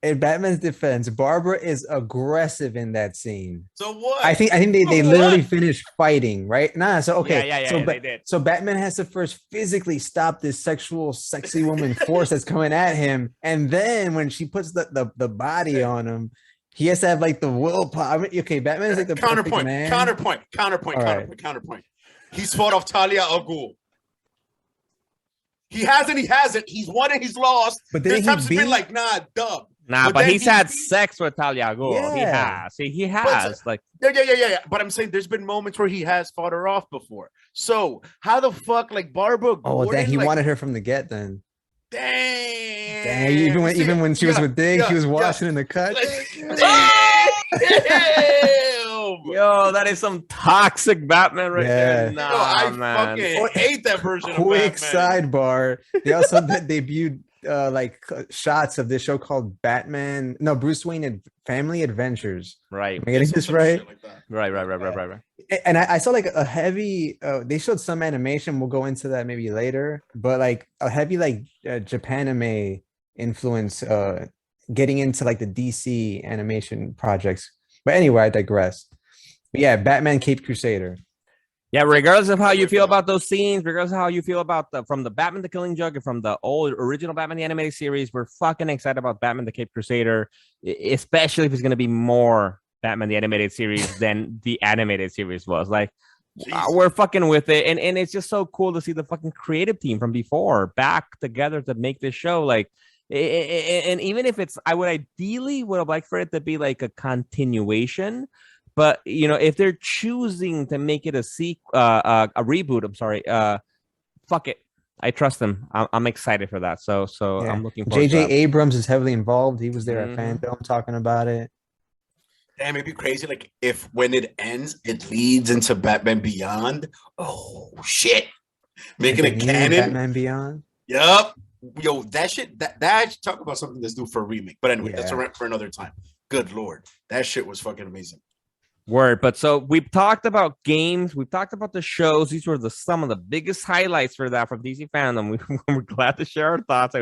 In Batman's defense, Barbara is aggressive in that scene. So what? I think they literally finished fighting, right? So okay. Yeah, they did. So Batman has to first physically stop this sexual, sexy woman force that's coming at him, and then when she puts the body on him, he has to have like the willpower. I mean, okay, Batman is like the counterpoint. Man. Counterpoint. He's fought off Talia al Ghul. He hasn't. He's won and he's lost. But there's times he's been like, nah, dub. Nah, but he's had sex with Talia al Ghul. Yeah. He has. See, he has. Yeah. But I'm saying there's been moments where he has fought her off before. So how the fuck, like Barbara? Oh, then he wanted her from the get. Then. Damn. Even when she was with Dig, he was washing in the cut. Yo, that is some toxic Batman right there. Nah, I man. fucking hate that version of Batman. Quick sidebar. They also debuted shots of this show called Bruce Wayne and Family Adventures. Right. Am I getting this right? Like right. And I saw like a heavy they showed some animation, we'll go into that maybe later, but like a heavy like Japanime influence getting into like the DC animation projects. But anyway, I digress. But yeah, Batman Caped Crusader. Yeah, regardless of how you feel about those scenes, regardless of how you feel about from the Batman the Killing Joke and from the old original Batman the Animated Series, we're fucking excited about Batman the Caped Crusader, especially if it's going to be more Batman the Animated Series than the animated series was. Like, we're fucking with it. And it's just so cool to see the fucking creative team from before back together to make this show. Like, and even if I would ideally would have liked for it to be like a continuation. But you know, if they're choosing to make it a reboot, I'm sorry, fuck it. I trust them. I'm excited for that. So yeah. I'm looking forward to that. J.J. Abrams is heavily involved. He was there at Fandome talking about it. Damn, it'd be crazy. Like if when it ends, it leads into Batman Beyond. Oh shit! Making a canon. Batman Beyond. Yup. Yo, that shit. That talk about something that's due for a remake. But anyway, that's a rant for another time. Good lord, that shit was fucking amazing. Word. But so we've talked about games, we've talked about the shows. These were some of the biggest highlights for that from DC Fandome. We're glad to share our thoughts.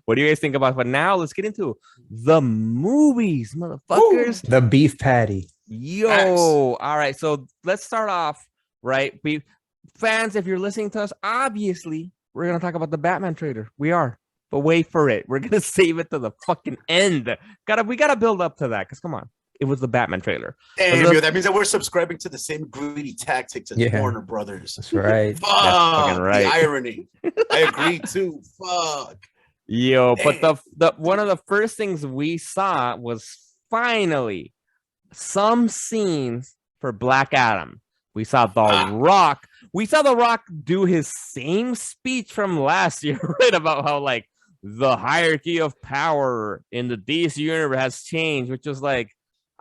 What do you guys think about it? But now let's get into the movies, motherfuckers. Ooh, the beef patty. Yo. All right. So let's start off, right? Fans, if you're listening to us, obviously we're gonna talk about the Batman trailer. We are. But wait for it. We're gonna save it to the fucking end. We gotta build up to that, because come on. It was the Batman trailer. Damn, that means that we're subscribing to the same greedy tactics as Warner Brothers. That's right. Fuck, that's fucking right. The irony. I agree too. Fuck. Yo, damn. But the one of the first things we saw was finally some scenes for Black Adam. We saw The Rock. We saw The Rock do his same speech from last year, right? About how like the hierarchy of power in the DC universe has changed, which was like,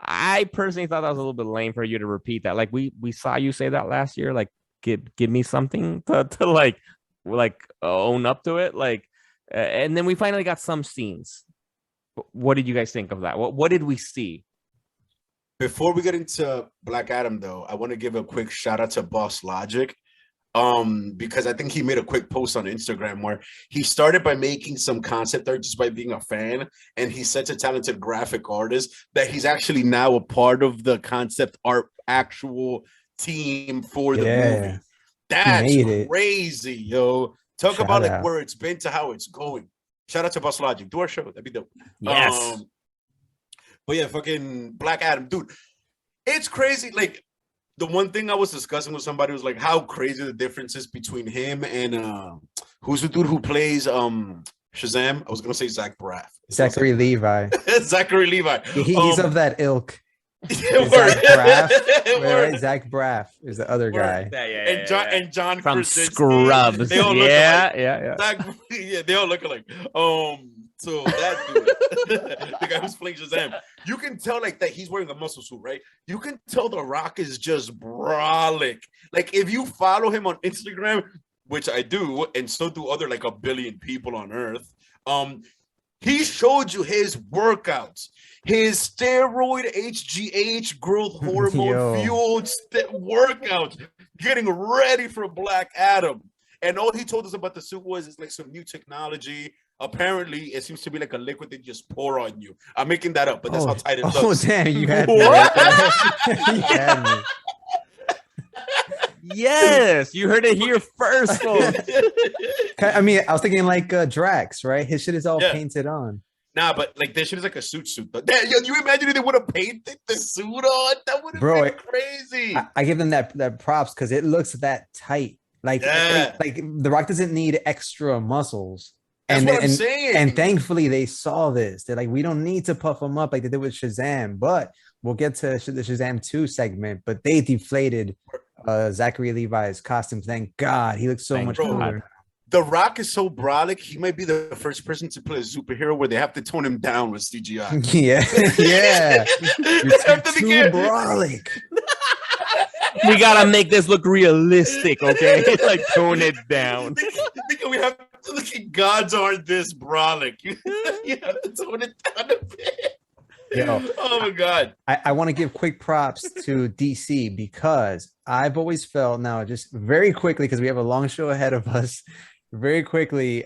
I personally thought that was a little bit lame for you to repeat that. Like we saw you say that last year. Like give me something to like own up to it, like, and then we finally got some scenes. What did you guys think of that? What did we see? Before we get into Black Adam, though, I want to give a quick shout out to Boss Logic. Because I think he made a quick post on Instagram where he started by making some concept art just by being a fan, and he's such a talented graphic artist that he's actually now a part of the concept art actual team for the movie. That's crazy, yo. Talk about like where it's been to how it's going. Shout out to Boss Logic. Do our show. That'd be dope. Yes. But yeah, fucking Black Adam, dude. It's crazy. Like, the one thing I was discussing with somebody was like how crazy the difference is between him and who's the dude who plays Shazam? I was gonna say Zach Braff. Zachary Levi. Zachary Levi. He's of that ilk. Zach Braff. Right? Zach Braff is the other guy. And John from Krasinski. Scrubs. They all look yeah. Zach, yeah, they all look alike. So that dude, the guy who's playing Shazam, you can tell like that he's wearing a muscle suit, right? You can tell The Rock is just brolic. Like if you follow him on Instagram, which I do, and so do other like a billion people on Earth, he showed you his workouts, his steroid HGH growth hormone fueled workouts, getting ready for Black Adam. And all he told us about the suit was it's like some new technology. Apparently, it seems to be like a liquid they just pour on you. I'm making that up, but that's how tight it looks. Oh, damn, you had me. You had me. Yes, you heard it here first, folks. I mean, I was thinking like Drax, right? His shit is all painted on. Nah, but like this shit is like a suit. Though. You imagine if they would have painted the suit on? That would have been crazy. I give them that props because it looks that tight. Like The Rock doesn't need extra muscles. That's what I'm saying. And thankfully they saw this. They're like, we don't need to puff him up like they did with Shazam, but we'll get to the Shazam 2 segment. But they deflated Zachary Levi's costume. Thank God. He looks so much cooler. The Rock is so brolic, he might be the first person to play a superhero where they have to tone him down with CGI. Yeah. You're too brolic. We gotta make this look realistic, okay? Like tone it down. We have to look at gods aren't this brolic. You have to tone it down a bit. Oh my God. I want to give quick props to DC because I've always felt now, just very quickly, because we have a long show ahead of us. Very quickly,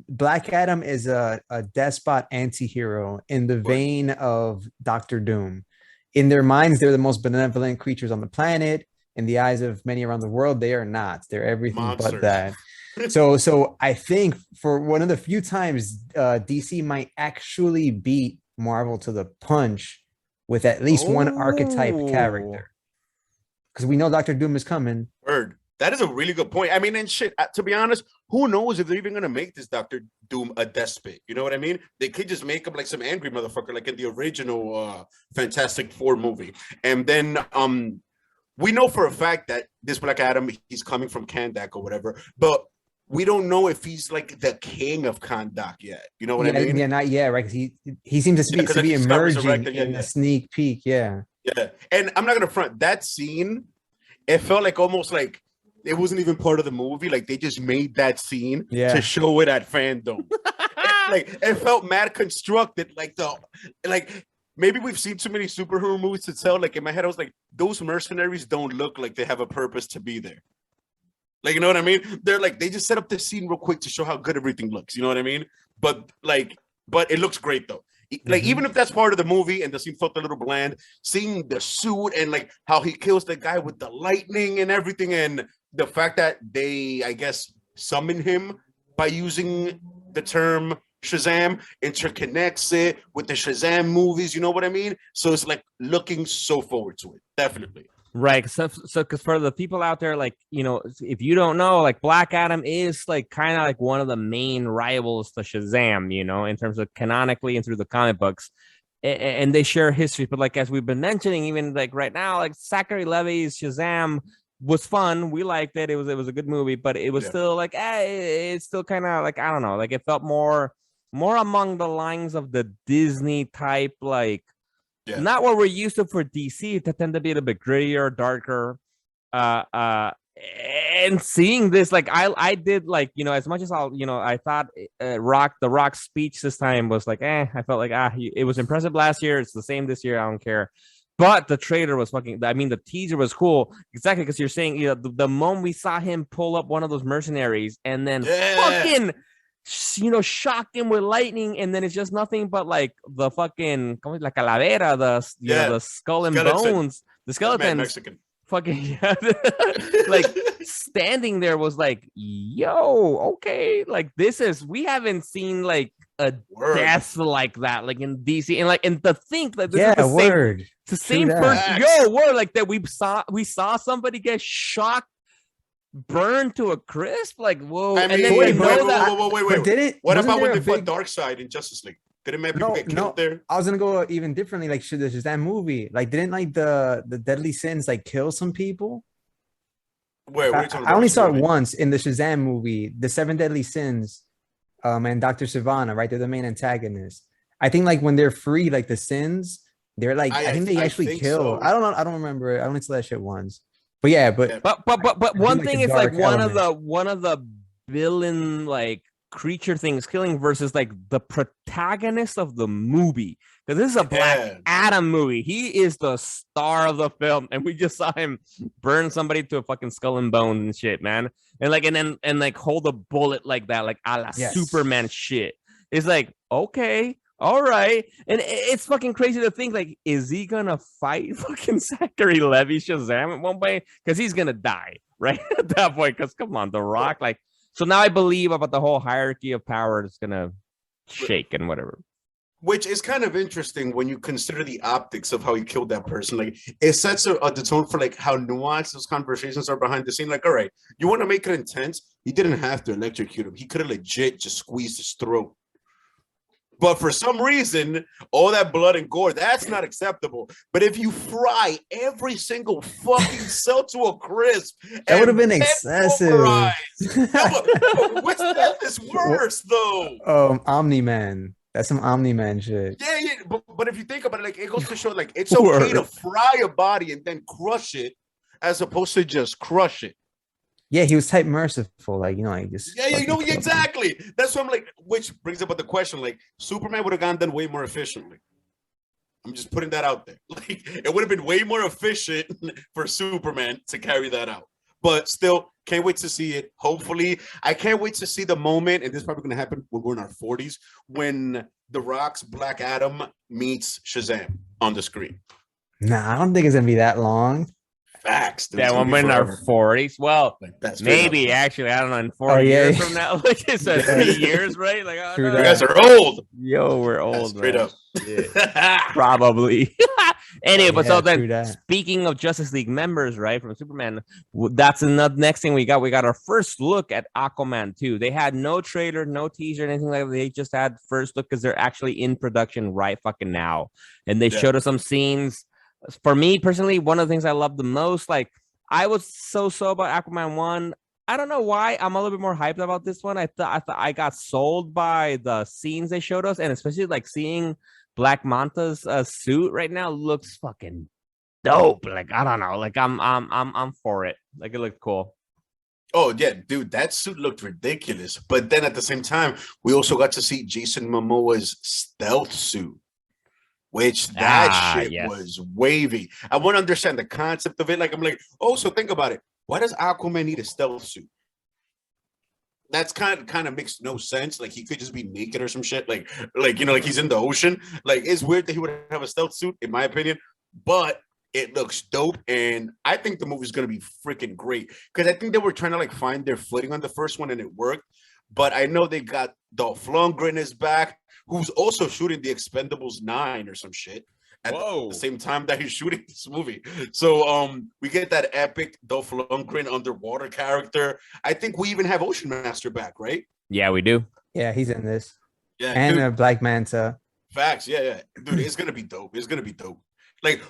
Black Adam is a despot anti-hero in the vein of Dr. Doom. In their minds, they're the most benevolent creatures on the planet. In the eyes of many around the world, they are not. They're everything but that. So I think for one of the few times DC might actually beat Marvel to the punch with at least one archetype character. Because we know Dr. Doom is coming. Word. That is a really good point. I mean, and shit, to be honest, who knows if they're even going to make this Dr. Doom a despot? You know what I mean? They could just make him like some angry motherfucker, like in the original Fantastic Four movie. And then we know for a fact that this Black Adam, he's coming from Kandak or whatever, but we don't know if he's like the king of Kandak yet. You know what I mean? Yeah, not yet, right? Because he seems to be emerging in a sneak peek. Yeah. And I'm not going to front that scene. It felt like almost like it wasn't even part of the movie. Like they just made that scene to show it at Fandome. It felt mad constructed. Like maybe we've seen too many superhero movies to tell. Like in my head, I was like, those mercenaries don't look like they have a purpose to be there. Like, you know what I mean? They're like, they just set up the scene real quick to show how good everything looks. You know what I mean? But it looks great though. Like even if that's part of the movie and the scene felt a little bland, seeing the suit and like how he kills the guy with the lightning and everything, and the fact that they, I guess, summon him by using the term Shazam, interconnects it with the Shazam movies. You know what I mean? So it's like looking so forward to it. Definitely. Right. So because for the people out there, like, you know, if you don't know, like Black Adam is like kind of like one of the main rivals to Shazam, you know, in terms of canonically and through the comic books, and they share history. But like, as we've been mentioning, even like right now, like Zachary Levi's Shazam was fun. We liked it. It was a good movie, but it was still like, it's still kind of like, I don't know, like it felt more among the lines of the Disney type, like, not what we're used to for DC, that tend to be a little bit grittier, darker. and seeing this, like I did, like, you know, as much as I thought the Rock's speech this time was like, I felt like it was impressive last year, it's the same this year, I don't care. But the trailer was the teaser was cool, exactly, because you're saying, you know, the moment we saw him pull up one of those mercenaries and then fucking, you know, shock him with lightning, and then it's just nothing but like the fucking la calavera, the skull and bones, the skeletons, Mexican. fucking like standing there was like, yo, okay, like we haven't seen like a death like that, like in DC, and to think that this is the same person, like that we saw somebody get shocked, burned to a crisp, like, whoa. I mean, and then wait. What about when they fought Darkseid in Justice League? Didn't many people get killed there? I was gonna go even differently. Like, should that movie, like, didn't like the Deadly Sins like kill some people? Wait, I only saw it once in the Shazam movie, the 7 Deadly Sins, and Dr. Sivana, right? They're the main antagonists. I think like when they're free, like the sins, they're like, I think they actually kill. So. I don't remember. I only saw that shit once. But yeah, but one thing is like one of the villain like creature things killing versus like the protagonist of the movie, because this is a Black Adam movie. He is the star of the film, and we just saw him burn somebody to a fucking skull and bones and shit, man. And like and like hold a bullet like that, like a la Superman shit. It's like, okay, all right. And it's fucking crazy to think, like, is he gonna fight fucking Zachary Levi Shazam at one point? Because he's gonna die, right? At that point, because come on, The Rock, like, so now I believe about the whole hierarchy of power is gonna shake and whatever. Which is kind of interesting when you consider the optics of how he killed that person. Like, it sets the tone for like how nuanced those conversations are behind the scene. Like, all right, you want to make it intense? He didn't have to electrocute him. He could have legit just squeezed his throat. But for some reason, all that blood and gore, that's not acceptable. But if you fry every single fucking cell to a crisp, that would have been excessive. Which death is worse, though? Omni-Man. That's some Omni-Man shit. Yeah. But if you think about it, like, it goes to show, like, it's okay to fry a body and then crush it, as opposed to just crush it. Yeah, he was type merciful, like, you know, like just. Yeah, you know, exactly. That's what I'm like. Which brings up the question, like, Superman would have gone done way more efficiently. I'm just putting that out there. Like, it would have been way more efficient for Superman to carry that out. But still, can't wait to see it. Hopefully, I can't wait to see the moment, and this is probably going to happen when we're in our 40s, when The Rock's Black Adam meets Shazam on the screen. Nah, I don't think it's going to be that long. Facts. Dude, when we're in our 40s. Well, like, maybe actually, I don't know, in 40 years from now. Like it says 3 years, right? Like, you guys are old. Yo, we're old. Straight up. Yeah. Probably. Anyway, but so then speaking of Justice League members, right, from Superman, that's another next thing we got. We got our first look at Aquaman 2. They had no trailer, no teaser, anything like that. They just had first look because they're actually in production right fucking now. And they showed us some scenes. For me personally, one of the things I love the most, like, I was so about Aquaman 1. I don't know why I'm a little bit more hyped about this one. I thought I got sold by the scenes they showed us, and especially like seeing Black Manta's suit right now looks fucking dope. Like, I don't know, like I'm for it. Like, it looked cool. Oh yeah, dude, that suit looked ridiculous. But then at the same time, we also got to see Jason Momoa's stealth suit. Which was wavy. I want to understand the concept of it. Like, I'm like, oh, so think about it. Why does Aquaman need a stealth suit? That's kind of makes no sense. Like, he could just be naked or some shit. Like, you know, like he's in the ocean. Like, it's weird that he would have a stealth suit, in my opinion. But it looks dope, and I think the movie's gonna be freaking great. Because I think they were trying to like find their footing on the first one, and it worked. But I know they got Dolph Lundgren is back, who's also shooting the Expendables 9 or some shit at the same time that he's shooting this movie. So we get that epic Dolph Lundgren underwater character. I think we even have Ocean Master back, right? Yeah, we do. Yeah, he's in this. Yeah, and Black Manta. Facts. Yeah. Dude, it's gonna be dope. It's gonna be dope. Like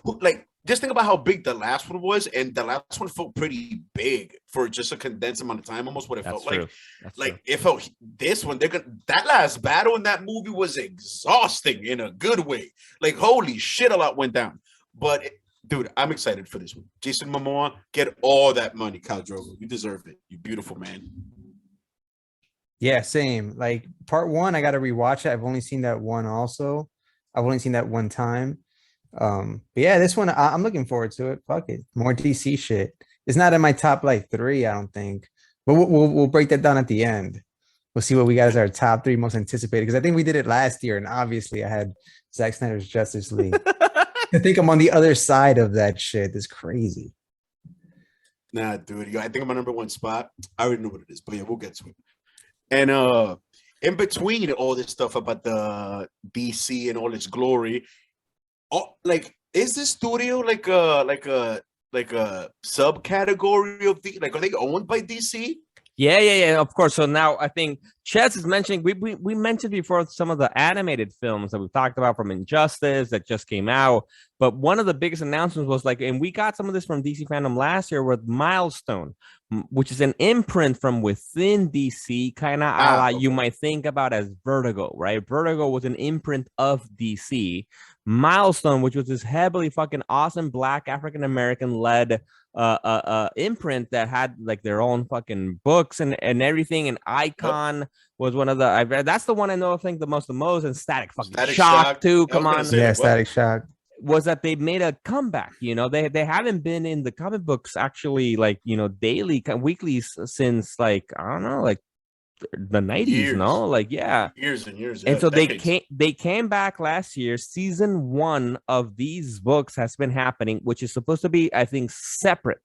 just think about how big the last one was, and the last one felt pretty big for just a condensed amount of time, almost what it felt like. Like, it felt this one, that last battle in that movie was exhausting in a good way. Like, holy shit, a lot went down. But dude, I'm excited for this one. Jason Momoa, get all that money, Khal Drogo. You deserve it. You beautiful man. Yeah, same. Like part one, I got to rewatch it. I've only seen that one. Also, I've only seen that one time. But yeah, this one I'm looking forward to it. Fuck it, more DC shit. It's not in my top like 3, I don't think. But we'll break that down at the end. We'll see what we got as our top 3 most anticipated, because I think we did it last year, and obviously I had Zack Snyder's Justice League. I think I'm on the other side of that shit. It's crazy. Nah, dude. I think my number 1 spot. I already know what it is, but yeah, we'll get to it. And in between all this stuff about the DC and all its glory, like, is this studio like a subcategory of the, like, are they owned by DC? Yeah, of course. So now I think Chess is mentioning, we mentioned before some of the animated films that we've talked about from Injustice that just came out. But one of the biggest announcements was like, and we got some of this from DC Fandom last year with Milestone, which is an imprint from within DC, kind of okay. You might think about as Vertigo, right? Vertigo was an imprint of DC. Milestone, which was this heavily fucking awesome Black African-American led imprint that had like their own fucking books and everything. And Icon was one of the, I read, that's the one I know I think the most, and Static Shock too. Come on. Yeah, Static Shock. Was that they made a comeback. You know, they haven't been in the comic books actually, like, you know, daily, weekly since like, I don't know, like the 90s, years. No, like, yeah, years and years. And so they came back last year. Season 1 of these books has been happening, which is supposed to be, I think, separate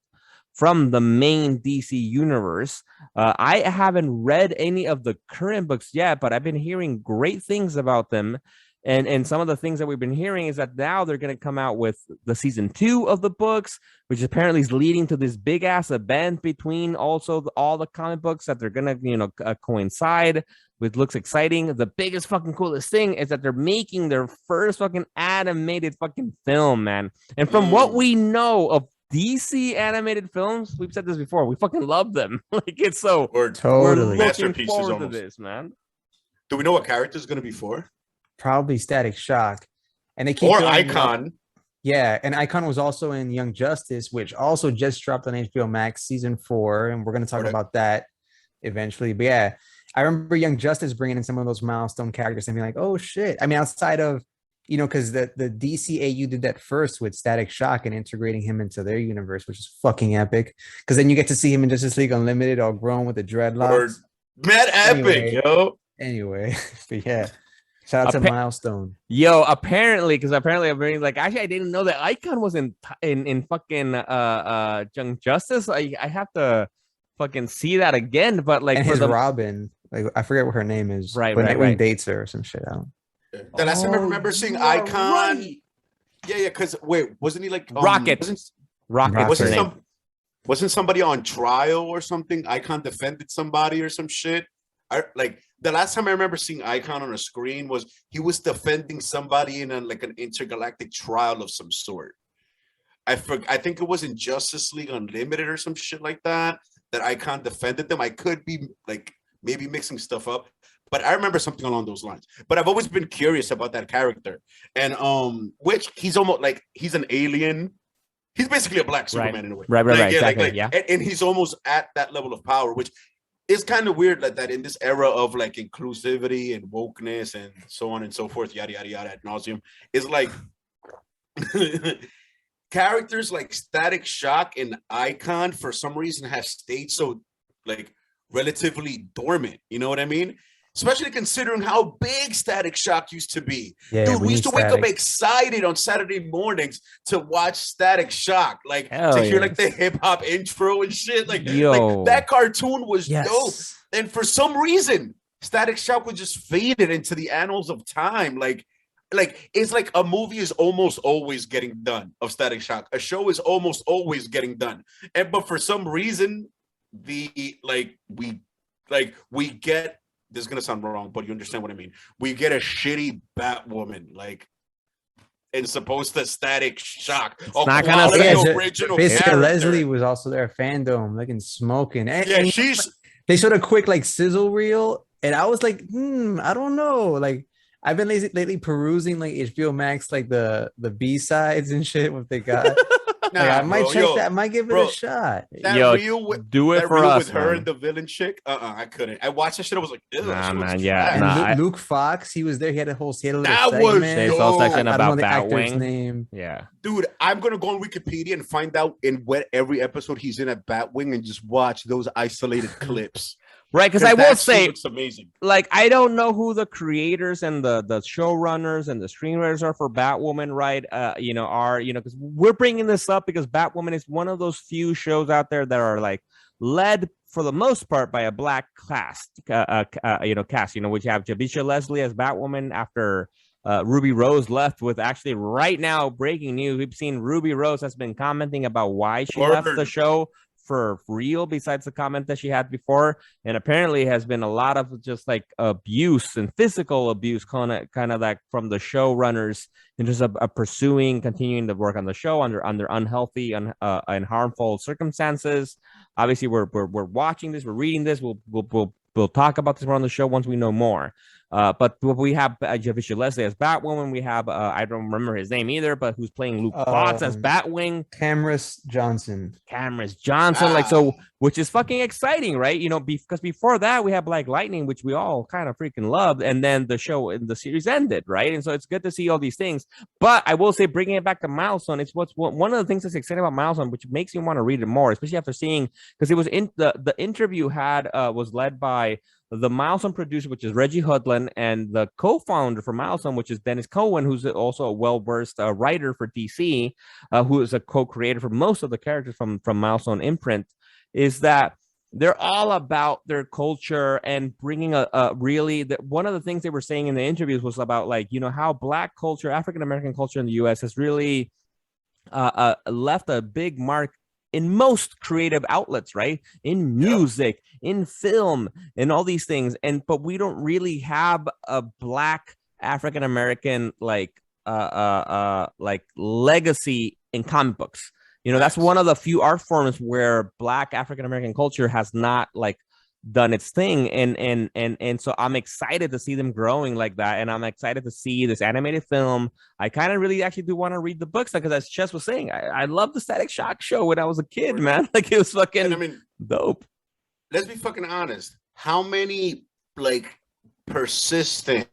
from the main DC universe. I haven't read any of the current books yet, but I've been hearing great things about them. And some of the things that we've been hearing is that now they're going to come out with the season 2 of the books, which apparently is leading to this big ass event between also all the comic books that they're going to, you know, coincide, which looks exciting. The biggest fucking coolest thing is that they're making their first fucking animated fucking film, man. And from what we know of DC animated films, we've said this before, we fucking love them. Like, it's so totally masterpieces forward almost. To this, man. Do we know what character is going to be for? Probably Static Shock, and they keep or Icon. Yeah, and Icon was also in Young Justice, which also just dropped on HBO Max season 4, and we're going to talk about that eventually. But yeah, I remember Young Justice bringing in some of those Milestone characters and being like, "Oh shit!" I mean, outside of, you know, because the DCAU did that first with Static Shock and integrating him into their universe, which is fucking epic. Because then you get to see him in Justice League Unlimited, all grown with the dreadlocks. Mad epic, yo. Anyway, but yeah. Shout out to Milestone. Yo, apparently I'm very like, actually I didn't know that Icon was in fucking Young Justice. I have to fucking see that again. But like, and his Robin, like, I forget what her name is. Right, but right. dates her or some shit. I don't. The last time I remember seeing Icon. Right. Yeah. Because wait, wasn't he like Rocket? Wasn't somebody on trial or something? Icon defended somebody or some shit. The last time I remember seeing Icon on a screen was he was defending somebody in an intergalactic trial of some sort. I think it was in Justice League Unlimited or some shit like that Icon defended them. I could be like maybe mixing stuff up, but I remember something along those lines. But I've always been curious about that character, and which he's almost like he's an alien. He's basically a black Superman in a way. Right. Exactly. Yeah. And he's almost at that level of power, which it's kind of weird that in this era of like inclusivity and wokeness and so on and so forth, yada yada yada ad nauseum, is like characters like Static Shock and Icon for some reason have stayed so like relatively dormant. You know what I mean? Especially considering how big Static Shock used to be. Yeah, dude, we used to wake up excited on Saturday mornings to watch Static Shock, like hear like the hip hop intro and shit. Like that cartoon was dope. And for some reason, Static Shock was just faded into the annals of time. Like it's like a movie is almost always getting done of Static Shock. A show is almost always getting done. But for some reason, we get, this is gonna sound wrong, but you understand what I mean. We get a shitty Batwoman, like, and supposed to Static Shock. It's not gonna say original. Basically, Leslie was also there, Fandom, looking smoking. And she's. They showed a quick like sizzle reel, and I was like, I don't know. Like, I've been lately perusing like HBO Max, like the B-sides and shit. What they got? Like I might check that. I might give it a shot. That reel with do it for us, with her man. and the villain chick. I couldn't. I watched that shit. I was like, ew, nah, that shit man, was yeah, trash. And Luke Fox, he was there. He had a little That segment. was There's a whole section I don't know about the actor's Batwing. name. Yeah, dude, I'm gonna go on Wikipedia and find out in what every episode he's in at Batwing and just watch those isolated clips. right. Because I will that say, looks amazing. like, I don't know who the creators and the showrunners and the screenwriters are for Batwoman, right? Because we're bringing this up because Batwoman is one of those few shows out there that are like led for the most part by a black cast, which have Javisha Leslie as Batwoman after Ruby Rose left. With actually right now breaking news, we've seen Ruby Rose has been commenting about why she left the show for real, besides the comment that she had before, and apparently has been a lot of just like abuse and physical abuse, kind of like from the showrunners, and just continuing to work on the show under unhealthy and harmful circumstances. Obviously, we're watching this, we're reading this. We'll talk about this more on the show once we know more. But we have Javisha Leslie as Batwoman. We have I don't remember his name either, but who's playing Luke Fox as Batwing? Cameras Johnson. Which is fucking exciting, right? Because before that we had Black Lightning, which we all kind of freaking loved, and then the show and the series ended, right? And so it's good to see all these things. But I will say, bringing it back to Milestone, it's one of the things that's exciting about Milestone, which makes you want to read it more, especially after seeing, because it was in the interview was led by the Milestone producer, which is Reggie Hudlin, and the co-founder for Milestone, which is Dennis Cohen, who's also a well-versed writer for DC, who is a co-creator for most of the characters from Milestone imprint, is that they're all about their culture and bringing one of the things they were saying in the interviews was about, like, how Black culture, African-American culture in the U.S. has really left a big mark in most creative outlets, right? In music, in film, and all these things. But we don't really have a Black African-American like legacy in comic books. That's one of the few art forms where Black African-American culture has not like done its thing, and so I'm excited to see them growing like that, and I'm excited to see this animated film. I kind of really actually do want to read the books, because as Chess was saying, I love the Static Shock show when I was a kid, man. Like, it was fucking dope. Let's be fucking honest. How many like persistent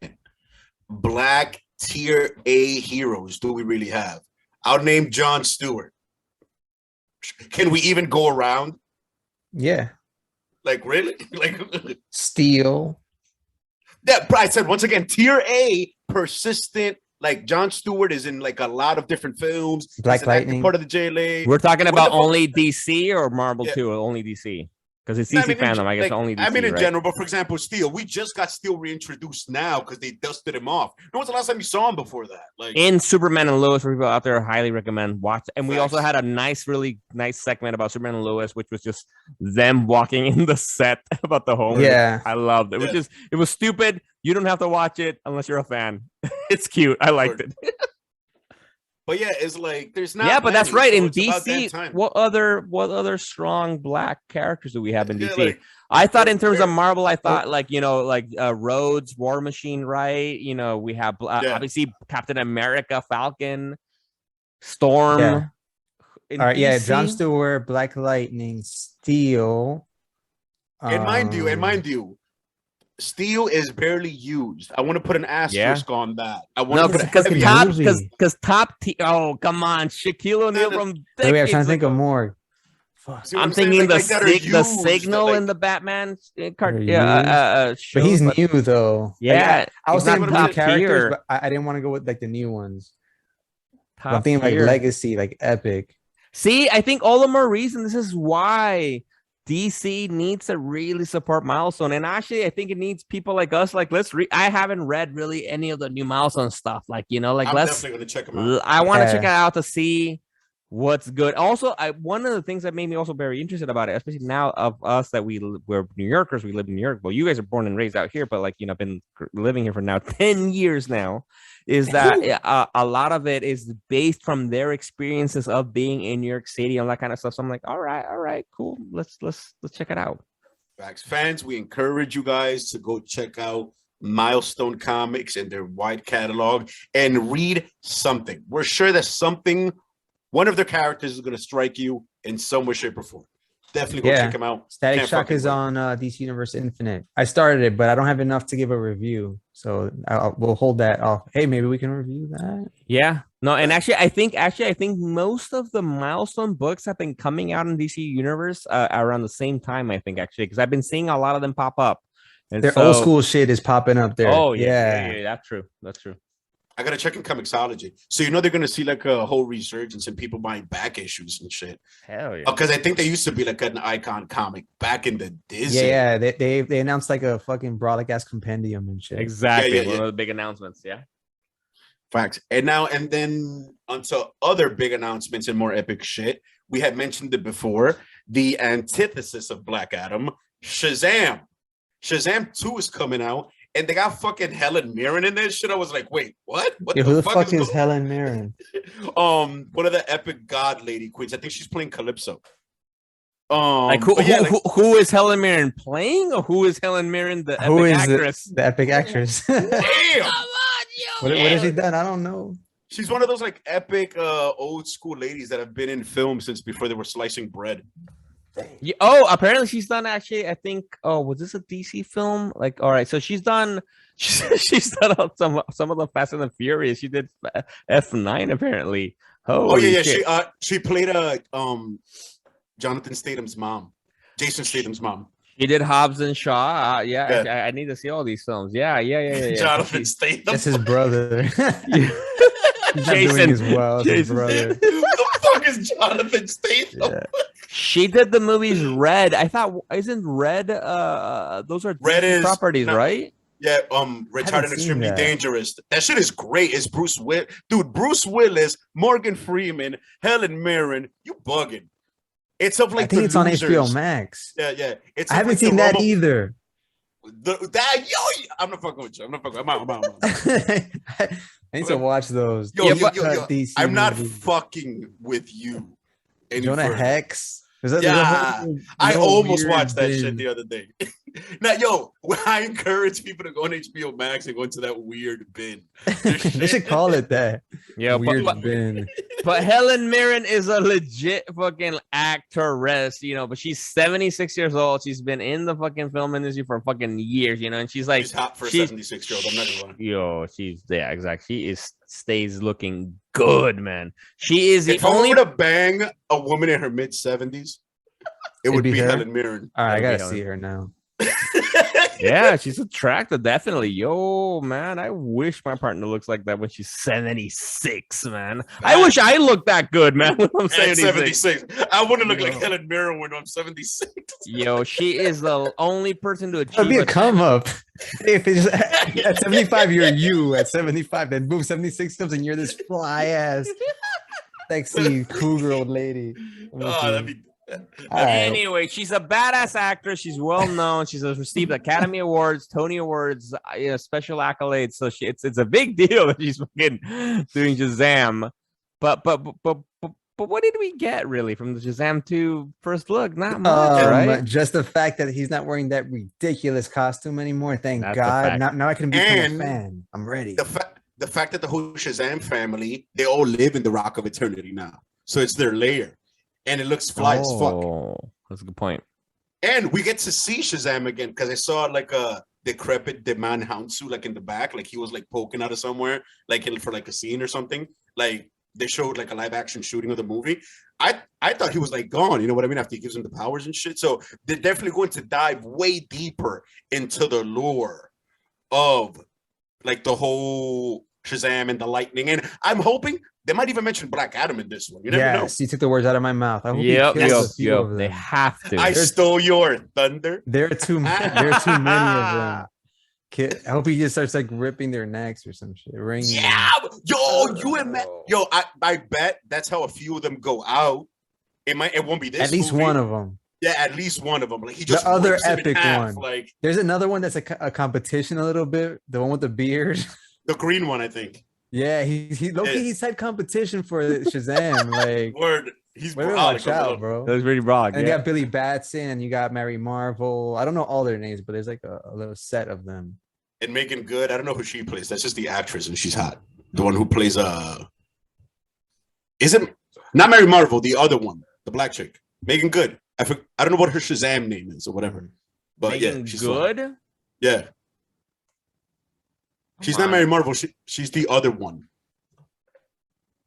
Black tier A heroes do we really have? I'll name Jon Stewart. Can we even go around? Yeah. Like, really? Like, Steel. That I said once again, tier A, persistent. Like, Jon Stewart is in like a lot of different films. Black Lightning, part of the JLA. We're talking about only DC or Marvel too, or only DC? Because it's DC Fandome, I guess, only DC. I mean, in right? general, but for example, Steel, we just got Steel reintroduced now because they dusted him off. When was the last time you saw him before that? Like, in Superman and Lois, for people out there, highly recommend watch. And we also had a really nice segment about Superman and Lois, which was just them walking in the set about the home. Yeah, I loved it. It was stupid. You don't have to watch it unless you're a fan. It's cute. I liked it. But yeah, it's like there's not. Yeah, but that's right. So in DC, what other strong Black characters do we have in DC? Like, I thought in terms of Marvel, I thought Rhodes, War Machine, right? We have obviously Captain America, Falcon, Storm. Yeah. All right, DC, Jon Stewart, Black Lightning, Steel. And mind you, Steel is barely used. I want to put an asterisk on that. I want to because top. Oh, come on, Shaquille O'Neal from. Wait, I'm trying to think of more. I'm thinking the Signal in the Batman card. But he's new though. Yeah, I was thinking top characters, but I didn't want to go with like the new ones. I'm thinking like Legacy, like Epic. See, I think all the more reason. This is why DC needs to really support Milestone, and actually, I think it needs people like us. Like, let's read. I haven't read really any of the new Milestone stuff. Like, I'm definitely gonna check them out. I want to check it out to see what's good. Also, one of the things that made me also very interested about it, especially now of us that we're New Yorkers, we live in New York. Well, you guys are born and raised out here, but like, been living here for now 10 years now, is that a lot of it is based from their experiences of being in New York City and that kind of stuff. So I'm like, all right, cool. Let's check it out. Facts. Fans, we encourage you guys to go check out Milestone Comics and their wide catalog and read something. We're sure that one of their characters is going to strike you in some way, shape, or form. Definitely go check them out. Static Shock is on DC Universe Infinite. I started it, but I don't have enough to give a review, so we'll hold that off. Hey, maybe we can review that. Yeah, no, and actually, I think most of the Milestone books have been coming out in DC Universe around the same time. I think actually, because I've been seeing a lot of them pop up. And their old school shit is popping up there. Oh yeah, that's true. That's true. I gotta check in Comixology. So they're gonna see like a whole resurgence and people buying back issues and shit. Hell yeah. Because I think they used to be like an icon comic back in the Disney. Yeah, they announced like a fucking broad ass compendium and shit. Exactly. One of the big announcements. Yeah. Facts. And then onto other big announcements and more epic shit. We had mentioned it before. The antithesis of Black Adam, Shazam. Shazam 2 is coming out. And they got fucking Helen Mirren in this shit. I was like, wait, what? Who the fuck is Helen Mirren? One of the epic god lady queens. I think she's playing Calypso. Who is Helen Mirren playing, or who is Helen Mirren the epic actress? The epic actress. Damn. What has she done? I don't know. She's one of those like epic old school ladies that have been in film since before they were slicing bread. Yeah, apparently she's done actually. I think. Oh, was this a DC film? Like, all right, so she's done. She's done some of the Fast and the Furious. She did F9 apparently. Yeah. She played Jonathan Statham's mom, Jason Statham's mom. He did Hobbs and Shaw. I need to see all these films. Yeah. Jonathan Statham. That's his brother. He's not Jason, doing as well as his brother. Who the fuck is Jonathan Statham? Yeah. She did the movies Red. I thought, isn't Red? Those are Red properties, right? Yeah. Retired and Extremely Dangerous. That shit is great. It's Bruce Willis, dude. Bruce Willis, Morgan Freeman, Helen Mirren. You bugging? It's of like I think it's losers. On HBO Max. Yeah. I haven't seen that either. I'm not fucking with you. I'm out. I need to watch those. I'm not fucking with you. Jonah Hex. I almost watched that shit the other day. Now, I encourage people to go on HBO Max and go into that weird bin. They should call it that. Yeah, weird bin. But Helen Mirren is a legit fucking actress, but she's 76 years old. She's been in the fucking film industry for fucking years, and she's like, she's hot for a 76-year-old. I'm not gonna lie. She's exactly. She stays looking good, man. She is if I were to bang a woman in her mid-70s, it would be Helen Mirren. All right, I gotta see her now. Yeah, she's attractive, definitely. Yo, man, I wish my partner looks like that when she's 76, man. I wish I looked that good, man, when I'm 76. I wouldn't look like Helen Mirren when I'm 76. Yo, she is the only person to achieve. That'd be a come up. If it's at 75, you're you. At 75, then boom, 76 comes and you're this fly ass, sexy, cougar old lady. That'd be. Anyway, she's a badass actress. She's well known. She's received Academy Awards, Tony Awards, special accolades. So it's a big deal that she's fucking doing Shazam. But what did we get really from the Shazam 2 first look? Not much, right? Just the fact that he's not wearing that ridiculous costume anymore. Thank God. Now I can become a fan. I'm ready. The fact that the whole Shazam family, they all live in the Rock of Eternity now. So it's their lair. And it looks fly as fuck. That's a good point. And we get to see Shazam again because I saw like a decrepit Deman Houndsu like in the back, like he was like poking out of somewhere, like for like a scene or something. Like they showed like a live action shooting of the movie. I thought he was like gone, you know what I mean? After he gives him the powers and shit. So they're definitely going to dive way deeper into the lore of like the whole Shazam and the lightning. And I'm hoping they might even mention Black Adam in this one. You never know. You took the words out of my mouth. I hope they have to. I stole your thunder. There are too many of them. I hope he just starts like ripping their necks or some shit. I bet that's how a few of them go out. It won't be this. At least movie. One of them. Yeah, at least one of them. Like he just the other epic half, one. Like there's another one that's a competition a little bit. The one with the beard. The green one, I think. Yeah, he's had competition for Shazam. Like word, he's watch out, bro. That was really broad. And you got Billy Batson, and you got Mary Marvel. I don't know all their names, but there's like a little set of them. And Megan Good, I don't know who she plays. That's just the actress, and she's hot. The one who plays isn't not Mary Marvel, the other one, the black chick, Megan Good. I don't know what her Shazam name is or whatever, but Megan yeah, she's Good. Fun. Yeah, she's not Mary Marvel. She's the other one.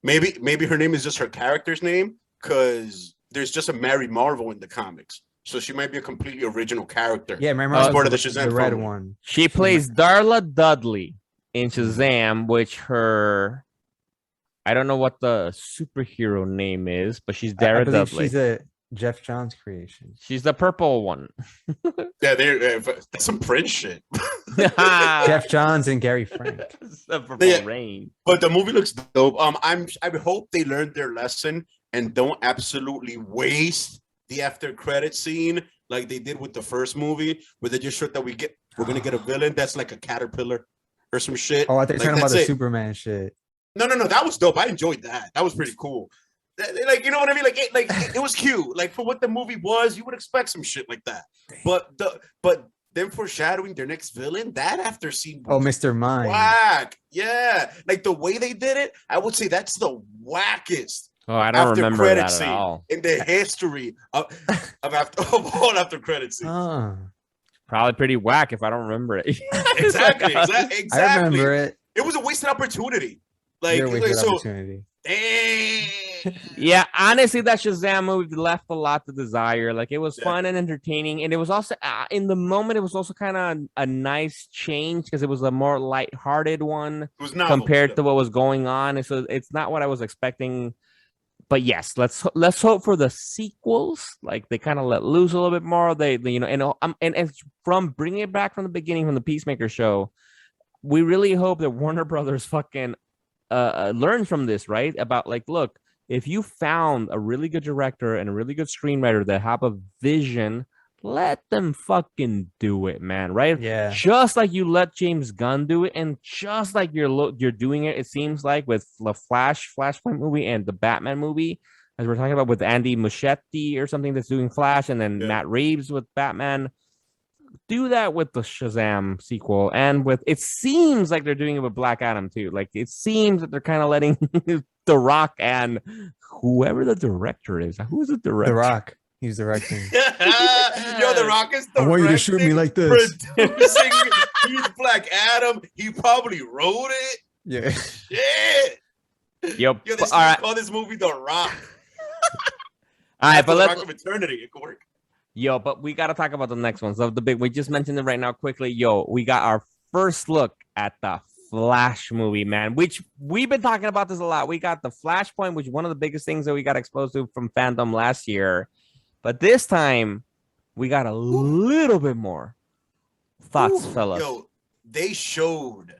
Maybe her name is just her character's name because there's just a Mary Marvel in the comics, so she might be a completely original character. Yeah, Mary Marvel, part of the Shazam, the red one. She plays Darla Dudley in Shazam, which I don't know what the superhero name is, but she's Darla Dudley. She's a Jeff Johns creation. She's the purple one. Yeah, that's some Prince shit. Jeff Johns and Gary Frank. The Purple Rain. But the movie looks dope. I hope they learned their lesson and don't absolutely waste the after credit scene like they did with the first movie, where they just showed that we're gonna get a villain that's like a caterpillar or some shit. Oh, I thought you were talking about the Superman shit. No, that was dope. I enjoyed that. That was pretty cool. Like, you know what I mean? It was cute. Like, for what the movie was, you would expect some shit like that. But them foreshadowing their next villain, that after scene was Mr. Mind. whack. Yeah. Like, the way they did it, I would say that's the wackest. Oh, I don't remember that at all. In the history of all after credit scenes. Probably pretty whack if I don't remember it. Exactly. I remember it. It was a wasted opportunity. Opportunity. Yeah, honestly, that Shazam movie left a lot to desire. Like, it was fun and entertaining, and it was also in the moment. It was also kind of a nice change because it was a more lighthearted one compared to what was going on. And so it's not what I was expecting. But yes, let's hope for the sequels. Like, they kind of let loose a little bit more. They and from bringing it back from the beginning, from the Peacemaker show, we really hope that Warner Brothers fucking learn from this, right? About like, look, if you found a really good director and a really good screenwriter that have a vision, let them fucking do it, man. Right? Yeah. Just like you let James Gunn do it, and just like you're doing it. It seems like with the Flashpoint movie and the Batman movie, as we're talking about with Andy Muschietti or something that's doing Flash, and then Matt Reeves with Batman. Do that with the Shazam sequel, and it seems like they're doing it with Black Adam too. Like, it seems that they're kind of letting The Rock and whoever the director is. Who's the director? The Rock. He's directing. Yo, The Rock is directing. I want you to shoot me like this. Producing. He's Black Adam. He probably wrote it. Yeah. Shit. Yo, all right. Call this movie The Rock. All right, but let's. Rock of Eternity. It could work. Yo, but we got to talk about the next one. So we just mentioned it right now quickly. Yo, we got our first look at the Flash movie, man, which we've been talking about this a lot. We got the Flashpoint, which is one of the biggest things that we got exposed to from fandom last year. But this time, we got a little bit more. Thoughts, fellas? Yo, they showed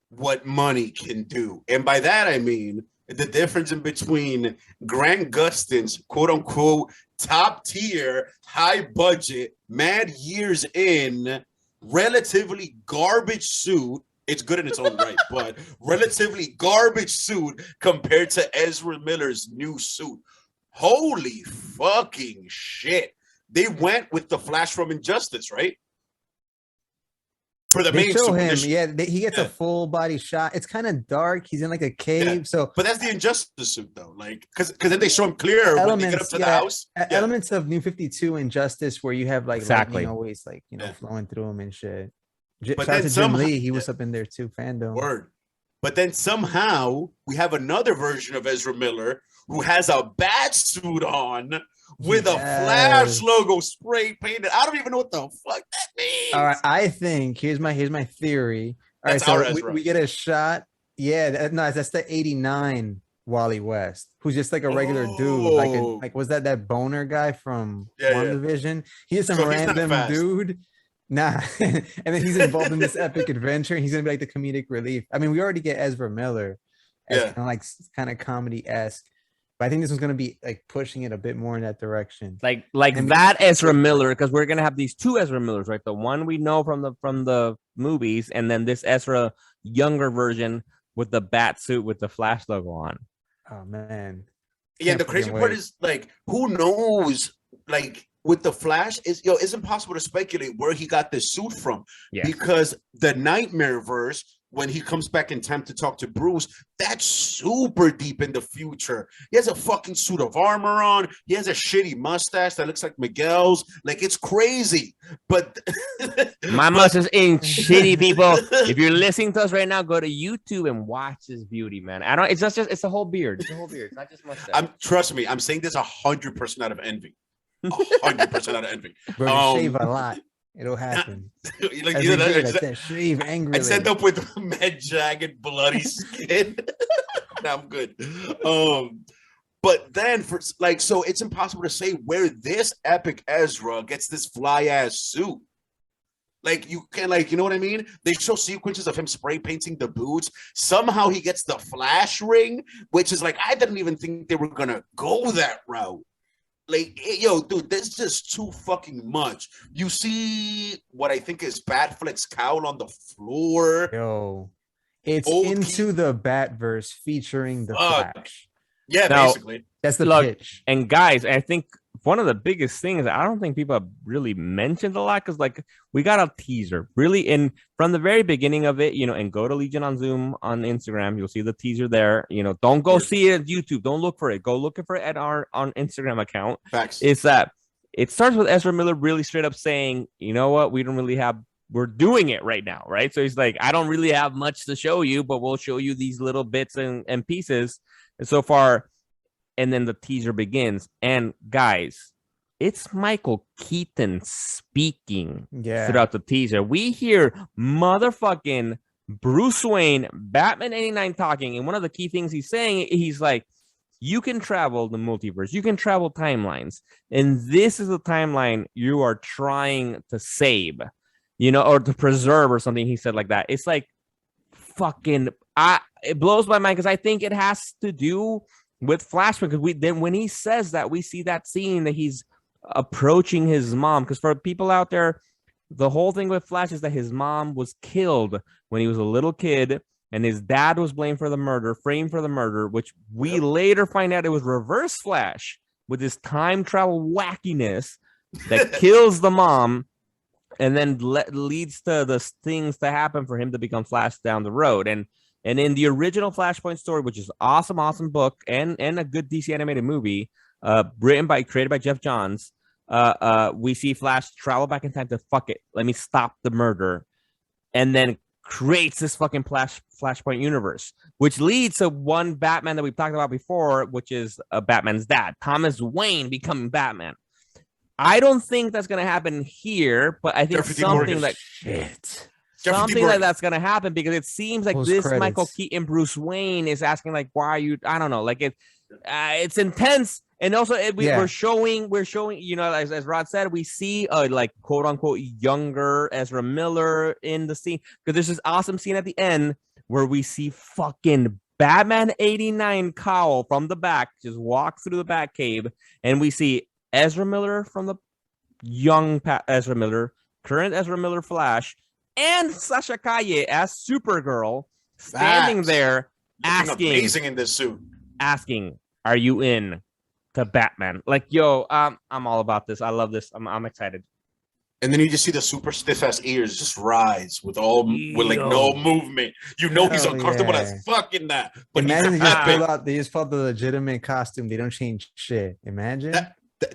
what money can do. And by that, I mean the difference in between Grant Gustin's quote-unquote top tier, high budget, mad years in, relatively garbage suit. It's good in its own right, but relatively garbage suit compared to Ezra Miller's new suit. Holy fucking shit. They went with the Flash from Injustice, right? For the main show him, he gets a full body shot. It's kind of dark. He's in like a cave, but that's the Injustice suit though. Like, because then they show him clear when they get up to the house. Elements of New 52 Injustice where you have like lightning always like flowing through him and shit. But shout out to Jim Lee, he was up in there too. Fandom. Word. But then somehow we have another version of Ezra Miller who has a bat suit on with a Flash logo spray painted. I don't even know what the fuck that means. All right, I think here's my theory. All right, so we get a shot. Yeah, that's the 89 Wally West, who's just like a regular dude, like was that boner guy from WandaVision? He's some random dude. Nah, and then he's involved in this epic adventure. And he's gonna be like the comedic relief. I mean, we already get Ezra Miller as kind of comedy-esque. But I think this one's gonna be like pushing it a bit more in that direction. Like that Ezra Miller, because we're gonna have these two Ezra Millers, right? The one we know from the movies, and then this Ezra younger version with the bat suit with the Flash logo on. Oh man. Yeah, the crazy part is like, who knows? Like, with the Flash is it's impossible to speculate where he got this suit from because the Nightmare verse, when he comes back in time to talk to Bruce, that's super deep in the future. He has a fucking suit of armor on. He has a shitty mustache that looks like Miguel's. Like, it's crazy. But my mustache ain't shitty, people. If you're listening to us right now, go to YouTube and watch this beauty, man. It's a whole beard. It's a whole beard. It's not just mustache. Trust me, I'm saying this 100% out of envy. 100% out of envy. Bro, shave a lot. It'll happen. Shave angrily. I end up with mad jagged, bloody skin. Now I'm good. But then so it's impossible to say where this epic Ezra gets this fly ass suit. Like, you can, like, you know what I mean? They show sequences of him spray painting the boots. Somehow he gets the Flash ring, which is like, I didn't even think they were gonna go that route. Like, yo, dude, there's just too fucking much. You see what I think is Batfleck's cowl on the floor. Yo, it's into the Batverse featuring the Flash. Yeah, now, basically. That's the pitch. And guys, I think one of the biggest things I don't think people have really mentioned a lot, because like we got a teaser really from the very beginning of it, and go to Legion on Zoom on Instagram. You'll see the teaser there. Don't go see it at YouTube. Don't look for it. Go look for it at our on Instagram account. Facts. It's that it starts with Ezra Miller really straight up saying, you know what, we're doing it right now, right? So he's like, I don't really have much to show you, but we'll show you these little bits and pieces. And so far, and then the teaser begins. And guys, it's Michael Keaton speaking throughout the teaser. We hear motherfucking Bruce Wayne, Batman 89 talking. And one of the key things he's saying, he's like, you can travel the multiverse. You can travel timelines. And this is the timeline you are trying to save, or to preserve or something. He said like that. It's like fucking, it blows my mind because I think it has to do with Flashpoint, because then when he says that, we see that scene that he's approaching his mom. Because for people out there, the whole thing with Flash is that his mom was killed when he was a little kid, and his dad was framed for the murder, which we later find out it was Reverse Flash with his time travel wackiness that kills the mom, and then leads to the things to happen for him to become Flash down the road. And in the original Flashpoint story, which is awesome book and a good DC animated movie, created by Jeff Johns, we see Flash travel back in time to fuck it. Let me stop the murder. And then creates this fucking Flashpoint universe, which leads to one Batman that we've talked about before, which is Batman's dad, Thomas Wayne, becoming Batman. I don't think that's going to happen here, but I think something like that's going to happen, because it seems like Michael Keaton Bruce Wayne is asking like, why are you, I don't know, like it's intense. And also we're showing, as Rod said, we see like quote unquote younger Ezra Miller in the scene, because there's this awesome scene at the end where we see fucking Batman 89 cowl from the back just walk through the Batcave, and we see Ezra Miller from the young Ezra Miller, current Ezra Miller Flash, and Sasha Calle as Supergirl standing there asking, amazing in this suit, asking, "Are you in to Batman?" Like, yo, I'm all about this. I love this. I'm excited. And then you just see the super stiff ass ears just rise with no movement. He's uncomfortable as fuck in that. But imagine they just pull out the legitimate costume. They don't change shit. Imagine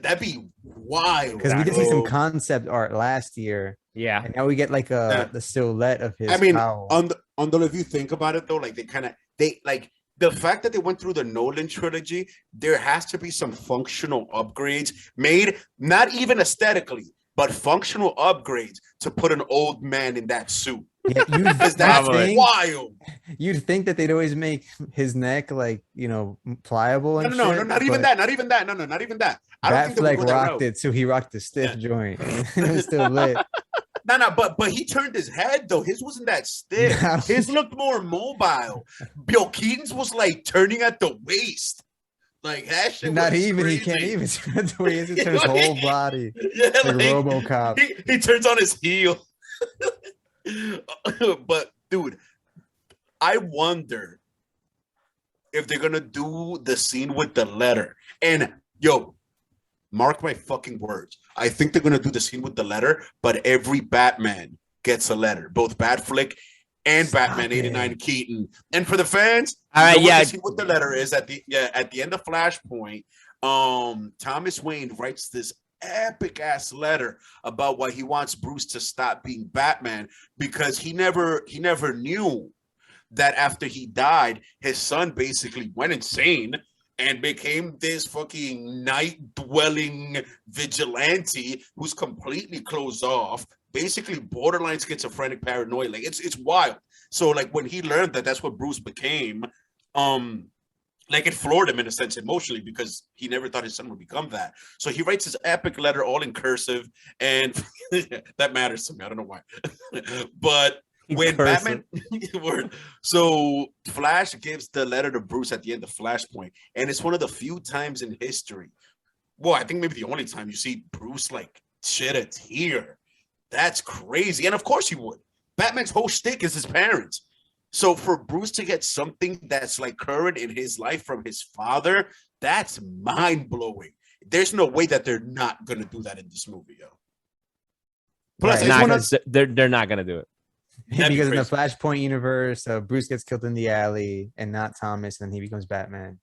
that'd be wild. Because we did see some concept art last year. Yeah, and now we get like the silhouette of his. I mean, cowl. on the if you think about it though, like the fact that they went through the Nolan trilogy, there has to be some functional upgrades made, not even aesthetically, but functional upgrades to put an old man in that suit. Yeah, that's wild. You'd think that they'd always make his neck like pliable. And no, not even that. Not even that. No, not even that. Batfleck rocked it, so he rocked the stiff joint. It was still lit. No, but he turned his head though. His wasn't that stiff. No. His looked more mobile. Bill Keaton's was like turning at the waist. Like that shit. Not even crazy. He can't even turn the waist. He turns his whole body. Yeah, like RoboCop. He turns on his heel. But dude, I wonder if they're gonna do the scene with the letter. And yo, Mark my fucking words. I think they're gonna do the scene with the letter, but every Batman gets a letter, both Batflick and Batman 89 Keaton. And for the fans, all right, what the scene with the letter is at the end of Flashpoint. Thomas Wayne writes this epic ass letter about why he wants Bruce to stop being Batman, because he never knew that after he died, his son basically went insane and became this fucking night-dwelling vigilante who's completely closed off, basically borderline schizophrenic, paranoid. Like it's wild. So like when he learned that that's what Bruce became, like it floored him in a sense emotionally, because he never thought his son would become that. So he writes this epic letter all in cursive, and that matters to me. I don't know why, but when Batman, so Flash gives the letter to Bruce at the end of Flashpoint, and it's one of the few times in history, well, I think maybe the only time you see Bruce like shed a tear. That's crazy, and of course he would. Batman's whole shtick is his parents. So for Bruce to get something that's like current in his life from his father, that's mind-blowing. There's no way that they're not gonna do that in this movie, yo. Plus, they're not gonna do it. Because in the Flashpoint universe, Bruce gets killed in the alley and not Thomas, and then he becomes Batman.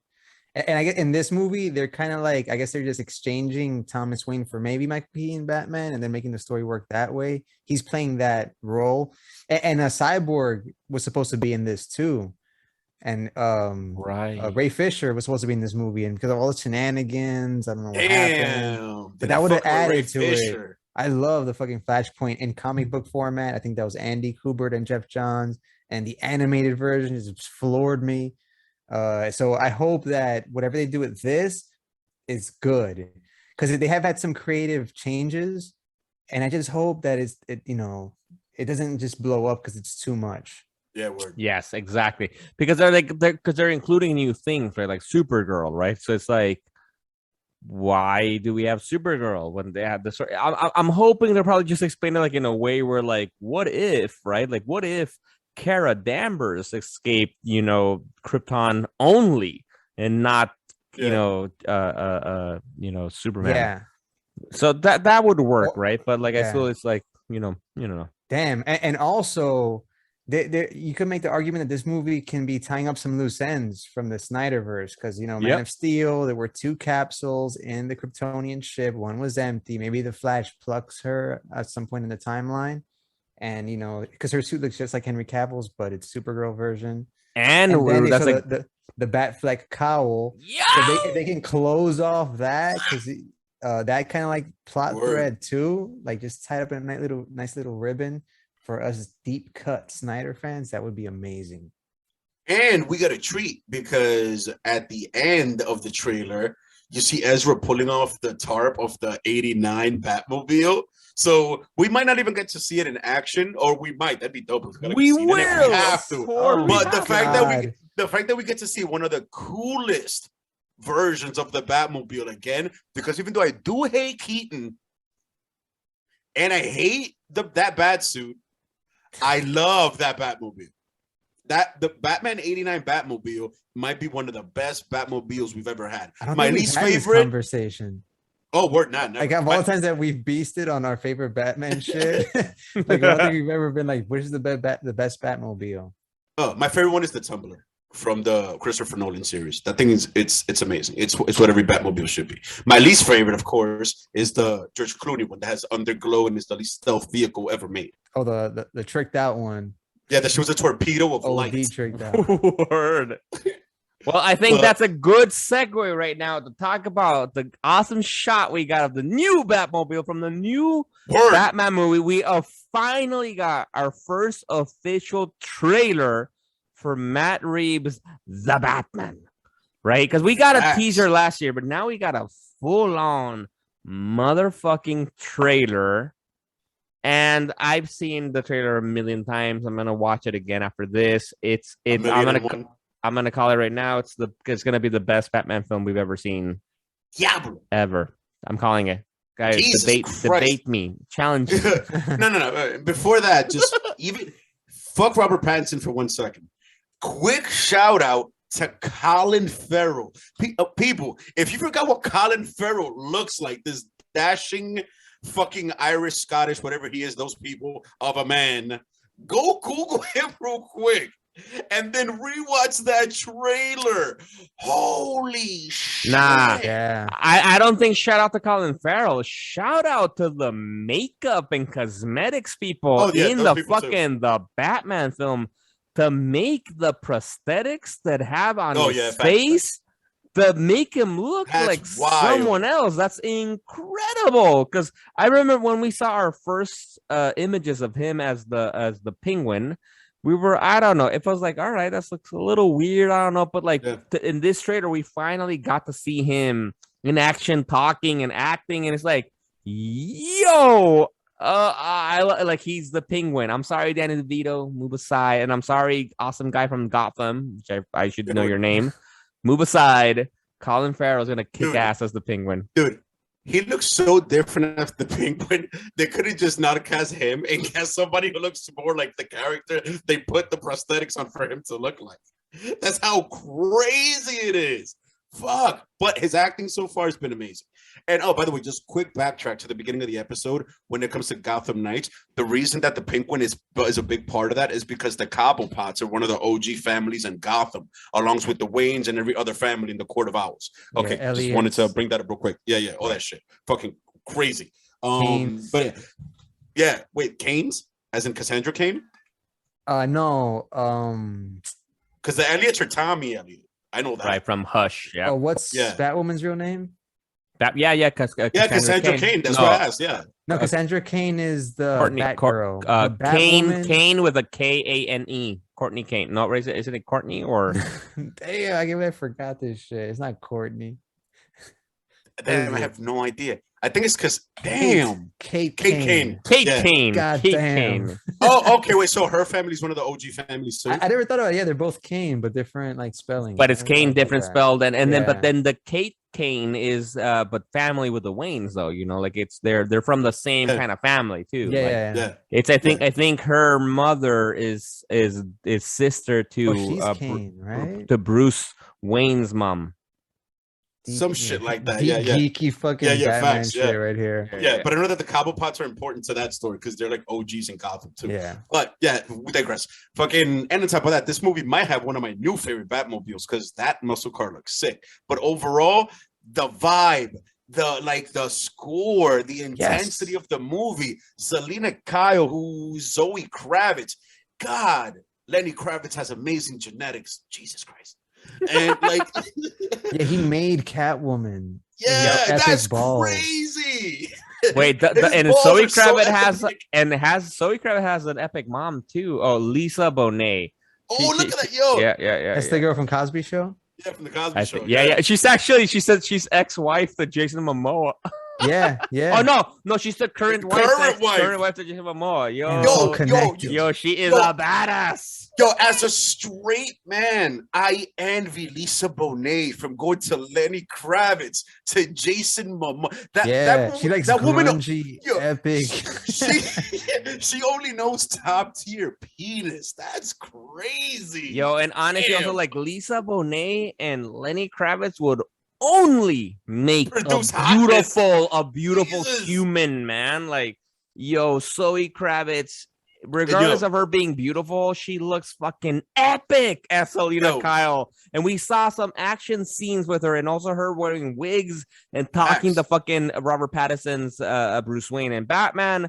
And I get in this movie, they're kind of like, I guess they're just exchanging Thomas Wayne for maybe Mike Keaton Batman, and then making the story work that way. He's playing that role, and a Cyborg was supposed to be in this too, and Ray Fisher was supposed to be in this movie, and because of all the shenanigans, I don't know what happened, but that would have added to it. I love the fucking Flashpoint in comic book format. I think that was Andy Kubert and Jeff Johns, and the animated version just floored me. So I hope that whatever they do with this is good, because they have had some creative changes, and I just hope that it doesn't just blow up because it's too much. Yeah, word. Yes, exactly. Because they're including new things, right? Like Supergirl, right? So it's like, why do we have Supergirl when they have the story? I'm hoping they'll probably just explain it like in a way where, like, what if, right? Like, what if Kara Danvers escaped, Krypton only, and not, Superman. Yeah. So that would work, right? But like, I feel it's like, Damn, and also, you could make the argument that this movie can be tying up some loose ends from the Snyderverse, because Man of Steel, there were 2 capsules in the Kryptonian ship. One was empty. Maybe the Flash plucks her at some point in the timeline. And because her suit looks just like Henry Cavill's, but it's Supergirl version. And then that's like the Batfleck cowl. Yeah, so they can close off that, because that kind of like plot thread too, like just tied up in a nice little ribbon for us deep cut Snyder fans. That would be amazing. And we got a treat, because at the end of the trailer, you see Ezra pulling off the tarp of the 89 Batmobile. So we might not even get to see it in action, or we might. That'd be dope. We will. We have to. But the fact that we get to see one of the coolest versions of the Batmobile again, because even though I do hate Keaton and I hate that bat suit, I love that Batmobile. The Batman 89 Batmobile might be one of the best Batmobiles we've ever had. My least favorite conversation. Oh, we're not. Like, of all the times that we've beasted on our favorite Batman shit, like, I don't think we've ever been like, which is the best Batmobile? Oh, my favorite one is the Tumbler from the Christopher Nolan series. That thing is it's amazing. It's what every Batmobile should be. My least favorite, of course, is the George Clooney one that has underglow and is the least stealth vehicle ever made. Oh, the tricked out one. Yeah, that shows a torpedo of light. Tricked out. Word. Well, I think that's a good segue right now to talk about the awesome shot we got of the new Batmobile from the new Batman movie. We finally got our first official trailer for Matt Reeves' The Batman, right? Because we got a teaser last year, but now we got a full-on motherfucking trailer. And I've seen the trailer a million times. I'm gonna watch it again after this. I'm gonna call it right now. It's gonna be the best Batman film we've ever seen. Yeah, bro. Ever. I'm calling it. Guys, debate me. Challenge me. No. Before that, just even fuck Robert Pattinson for 1 second. Quick shout out to Colin Farrell. People, if you forgot what Colin Farrell looks like, this dashing fucking Irish, Scottish, whatever he is, those people of a man, go Google him real quick and then rewatch that trailer. Holy shit. Nah, Yeah. I don't think shout out to Colin Farrell. Shout out to the makeup and cosmetics people in the fucking the Batman film to make the prosthetics that have on his face to make him look like someone else. That's incredible. Because I remember when we saw our first images of him as the Penguin, we were, I don't know, it was like, all right, that looks a little weird. I don't know, but like in this trailer, we finally got to see him in action, talking and acting, and it's like, yo. I like he's the Penguin. I'm sorry, Danny DeVito, move aside, and I'm sorry, awesome guy from Gotham, which I should know your name. Move aside. Colin Farrell's gonna kick ass as the Penguin. Dude, he looks so different as the Penguin. They could have just not cast him and cast somebody who looks more like the character they put the prosthetics on for him to look like. That's how crazy it is. Fuck. But his acting so far has been amazing. And oh, by the way, just quick backtrack to the beginning of the episode. When it comes to Gotham Knights, the reason that the Penguin is a big part of that is because the Cobblepots are one of the OG families in Gotham, along with the Waynes and every other family in the Court of Owls. Okay, just wanted to bring that up real quick. Yeah, all that shit. Fucking crazy. But yeah, wait, Kane's? As in Cassandra Cain? No. Because the Elliots are Tommy Elliot. I know that. Right, from Hush. Yeah. Oh, what's Batwoman's real name? Cassandra Cain. That's what I asked. Yeah. No, Cassandra Cain is the Batgirl. Kane with a Kane. Courtney Kane. No, is it Courtney or? Damn, I forgot this shit. It's not Courtney. Damn, I have no idea. I think it's because Kate Kane. God damn. Oh, okay. Wait. So her family's one of the OG families too. I never thought about it. Yeah, they're both Kane, but different like spelling. But it's Kane, different spelled, and then the Kate Kane is but family with the Waynes though. You know, like they're from the same kind of family too. Yeah. It's I think her mother is sister to Kane, right? To Bruce Wayne's mom. Some shit like that. Geeky fucking Batman facts, shit right here. Yeah, but I know that the Cobblepots are important to that story because they're like OGs in Gotham too. Yeah. But yeah, we digress. Fucking, and on top of that, this movie might have one of my new favorite Batmobiles because that muscle car looks sick. But overall, the vibe, the score, the intensity of the movie, Selena Kyle, who's Zoe Kravitz. God, Lenny Kravitz has amazing genetics. Jesus Christ. And like he made Catwoman. Yeah, that's crazy. Wait, and Zoe Kravitz has an epic mom too. Oh, Lisa Bonet. Look at that, yo. Yeah. That's the girl from Cosby Show. Yeah, from the Cosby Show. Yeah. She said she's ex-wife to Jason Momoa. Yeah. Oh no, she's the current wife to Jason Momoa. Yo, she is a badass. Yo, as a straight man, I envy Lisa Bonet from going to Lenny Kravitz to Jason Momoa. She likes that grungy, epic. She only knows top tier penis. That's crazy. Yo, and honestly, also like Lisa Bonet and Lenny Kravitz would only make a beautiful human, man. Like, yo, Zoe Kravitz, regardless of her being beautiful, she looks fucking epic as Selena Kyle. And we saw some action scenes with her, and also her wearing wigs and talking to fucking Robert Pattinson's Bruce Wayne and Batman.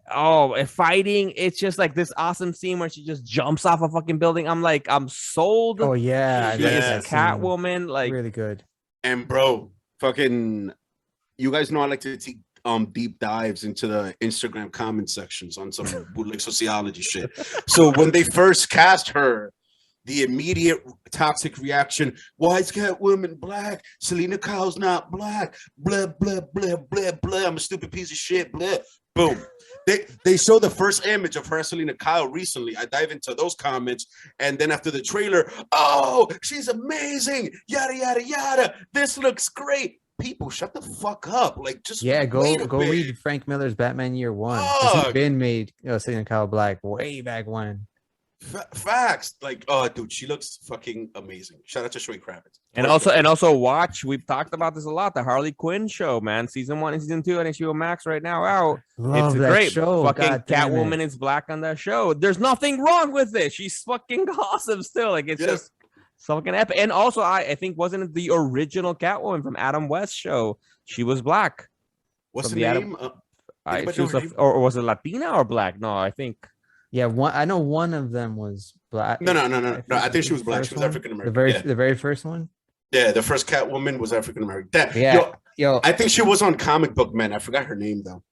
Fighting. It's just like this awesome scene where she just jumps off a fucking building. I'm like, I'm sold. Oh yeah, she is Catwoman. Like, really good. And bro, fucking, you guys know I like to take deep dives into the Instagram comment sections on some bootleg sociology shit. So when they first cast her, the immediate toxic reaction, why is Catwoman black? Selena Kyle's not black. Blah, blah, blah, blah, blah. I'm a stupid piece of shit. Blah. Boom. They showed the first image of her, Selena Kyle, recently. I dive into those comments, and then after the trailer, oh, she's amazing. Yada, yada, yada. This looks great. People, shut the fuck up. Like, just go read Frank Miller's Batman Year One. He's been made Selena Kyle black way back when. Facts. Like, oh, dude, she looks fucking amazing. Shout out to Zoe Kravitz. And also watch. We've talked about this a lot. The Harley Quinn show, man. Season 1 and season 2 on HBO Max right now out. Love it's that great. show. Fucking Catwoman is black on that show. There's nothing wrong with it. She's fucking awesome still. Like it's just fucking epic. And also, I think wasn't it the original Catwoman from Adam West's show? She was black. What's the name? Or was it Latina or black? No, I think. Yeah, I know one of them was black. No. I think she was black. She was African American. The very first one. Yeah, the first Catwoman was African American. Yo, I think she was on Comic Book Men. I forgot her name though.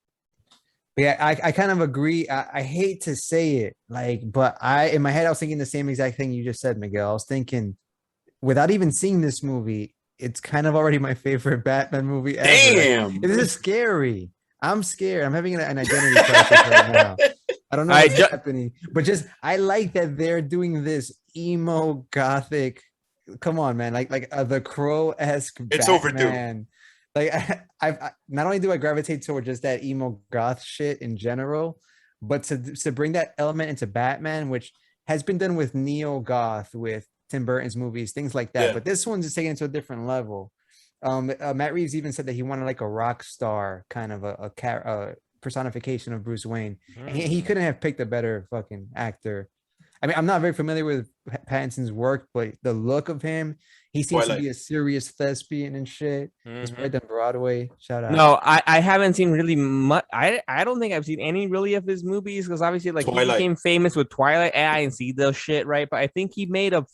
Yeah, I kind of agree. I hate to say it, but in my head I was thinking the same exact thing you just said, Miguel. I was thinking, without even seeing this movie, it's kind of already my favorite Batman movie ever. Damn, this is scary. I'm scared. I'm having an identity crisis right now. I don't know what's happening, but I like that they're doing this emo gothic. Come on, man! Like the Crow-esque. It's Batman. Like I not only do I gravitate toward just that emo goth shit in general, but to bring that element into Batman, which has been done with neo goth with Tim Burton's movies, things like that. Yeah. But this one's just taken it to a different level. Matt Reeves even said that he wanted like a rock star kind of a personification of Bruce Wayne. And he couldn't have picked a better fucking actor. I mean, I'm not very familiar with Pattinson's work, but the look of him, he seems to be a serious thespian and shit. He's played on Broadway. Shout out. No, I haven't seen really much. I don't think I've seen any really of his movies because obviously, like, he became famous with Twilight. I didn't see those shit, right? But I think he made a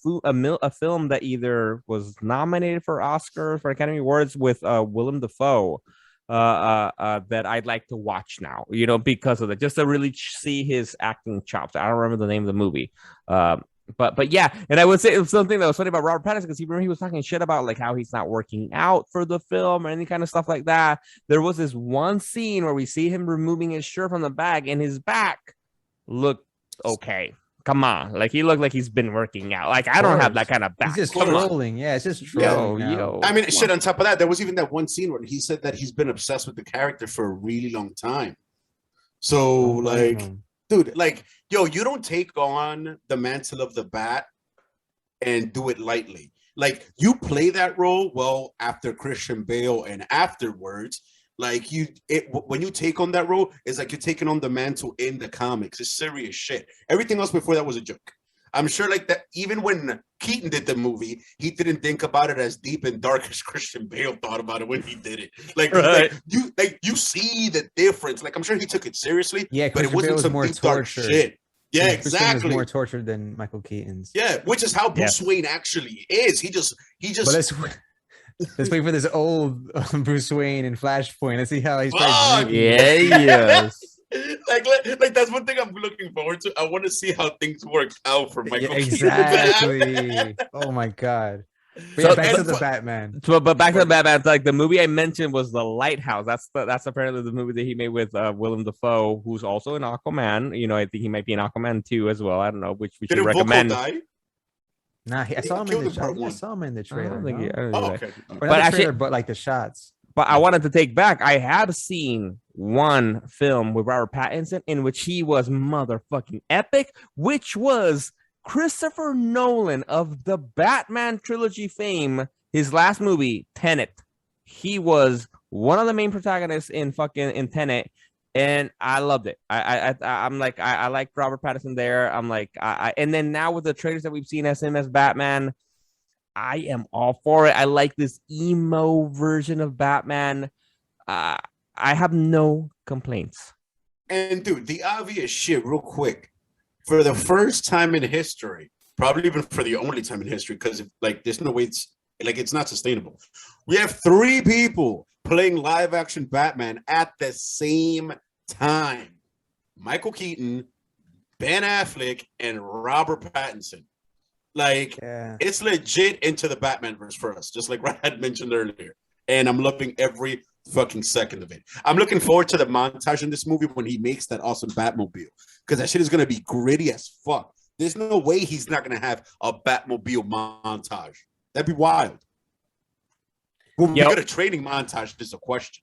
film that either was nominated for Oscars for Academy Awards with Willem Dafoe. That I'd like to watch now, because of that, just to really see his acting chops. I don't remember the name of the movie. But yeah, and I would say it was something that was funny about Robert Pattinson because he was talking shit about like how he's not working out for the film or any kind of stuff like that. There was this one scene where we see him removing his shirt from the bag and his back looked okay. Come on, like he looked like he's been working out. Like I don't have that kind of back. He's just trolling. Yeah, it's just trolling. Yo. I mean, shit. On top of that, there was even that one scene where he said that he's been obsessed with the character for a really long time. So, dude, you don't take on the mantle of the Bat and do it lightly. Like you play that role well after Christian Bale and afterwards. Like when you take on that role, it's like you're taking on the mantle in the comics. It's serious shit. Everything else before that was a joke. I'm sure like that even when Keaton did the movie, he didn't think about it as deep and dark as Christian Bale thought about it when he did it. You see the difference. Like I'm sure he took it seriously, but it wasn't some deep dark shit. Yeah, exactly. Was more tortured than Michael Keaton's. Yeah, which is how Bruce Wayne actually is. He just. Let's wait for this old Bruce Wayne and Flashpoint. Let's see how he's. Yes. like that's one thing I'm looking forward to. I want to see how things work out for Michael. Exactly. Oh my god. But back to the Batman. But back to the Batman. Like the movie I mentioned was The Lighthouse. That's apparently the movie that he made with Willem Dafoe, who's also in Aquaman. I think he might be in Aquaman 2 as well. I don't know which we should recommend. Nah, I saw him in the trailer. Okay. But like the shots. But I wanted to take back. I have seen one film with Robert Pattinson in which he was motherfucking epic, which was Christopher Nolan of the Batman trilogy fame. His last movie, Tenet. He was one of the main protagonists in Tenet. And I loved it. I'm like, I like Robert Pattinson there. I'm like, and then now with the trailers that we've seen as him as Batman, I am all for it. I like this emo version of Batman. I have no complaints. And dude, the obvious shit, real quick, for the first time in history, probably even for the only time in history, because there's no way it's not sustainable. We have 3 people playing live action Batman at the same time. Michael Keaton, Ben Affleck, and Robert Pattinson. It's legit into the Batmanverse for us, just like Ryan mentioned earlier. And I'm loving every fucking second of it. I'm looking forward to the montage in this movie when he makes that awesome Batmobile, because that shit is going to be gritty as fuck. There's no way he's not going to have a Batmobile montage. That'd be wild. When we get a training montage, there's a question.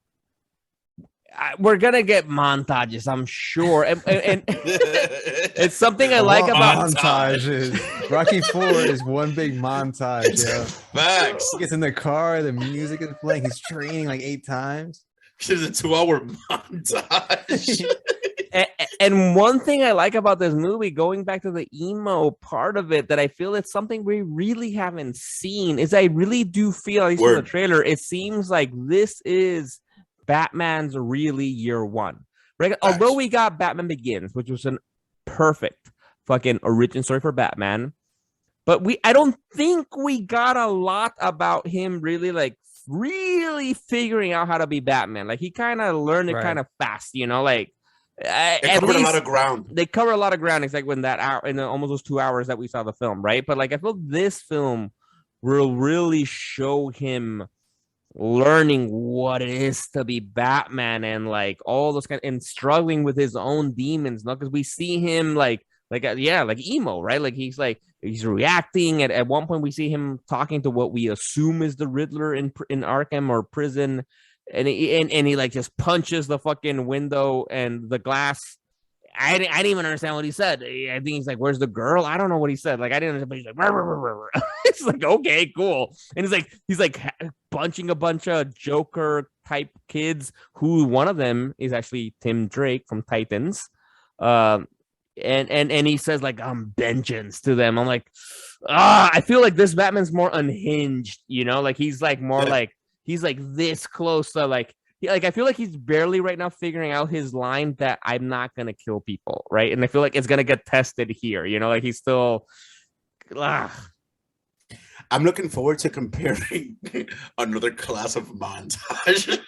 we're gonna get montages, I'm sure, and it's something I like about montages. Rocky 4 is one big montage. Yeah, Facts. he gets in the car, the music is playing. He's training like 8 times. It's a 2-hour montage. And one thing I like about this movie, going back to the emo part of it, that I feel it's something we really haven't seen, is I really do feel, at least from the trailer, it seems like this is Batman's really year one, right? Nice. Although we got Batman Begins, which was an perfect fucking origin story for Batman, but I don't think we got a lot about him really figuring out how to be Batman. Like, he kind of learned it kind of fast, you know, like they covered a lot of ground. They cover a lot of ground. It's like when that hour, in almost those 2 hours that we saw the film, right? But like, I feel this film will really show him learning what it is to be Batman, and like all those and struggling with his own demons, no? Because we see him like emo, right? Like he's reacting. At one point, we see him talking to what we assume is the Riddler in Arkham or prison. And he like just punches the fucking window and the glass. I didn't even understand what he said. I think he's like, "Where's the girl?" I don't know what he said. Like, I didn't understand, but he's like, "Rah, rah, rah, rah." It's like, okay, cool. And he's like bunching a bunch of Joker type kids, who one of them is actually Tim Drake from Titans. And he says like, vengeance to them. I'm like, I feel like this Batman's more unhinged, you know, like he's like more like, he's like this close to like I feel like he's barely right now figuring out his line that I'm not gonna kill people, right? And I feel like it's gonna get tested here, you know, like he's still. I'm looking forward to comparing another class of montage.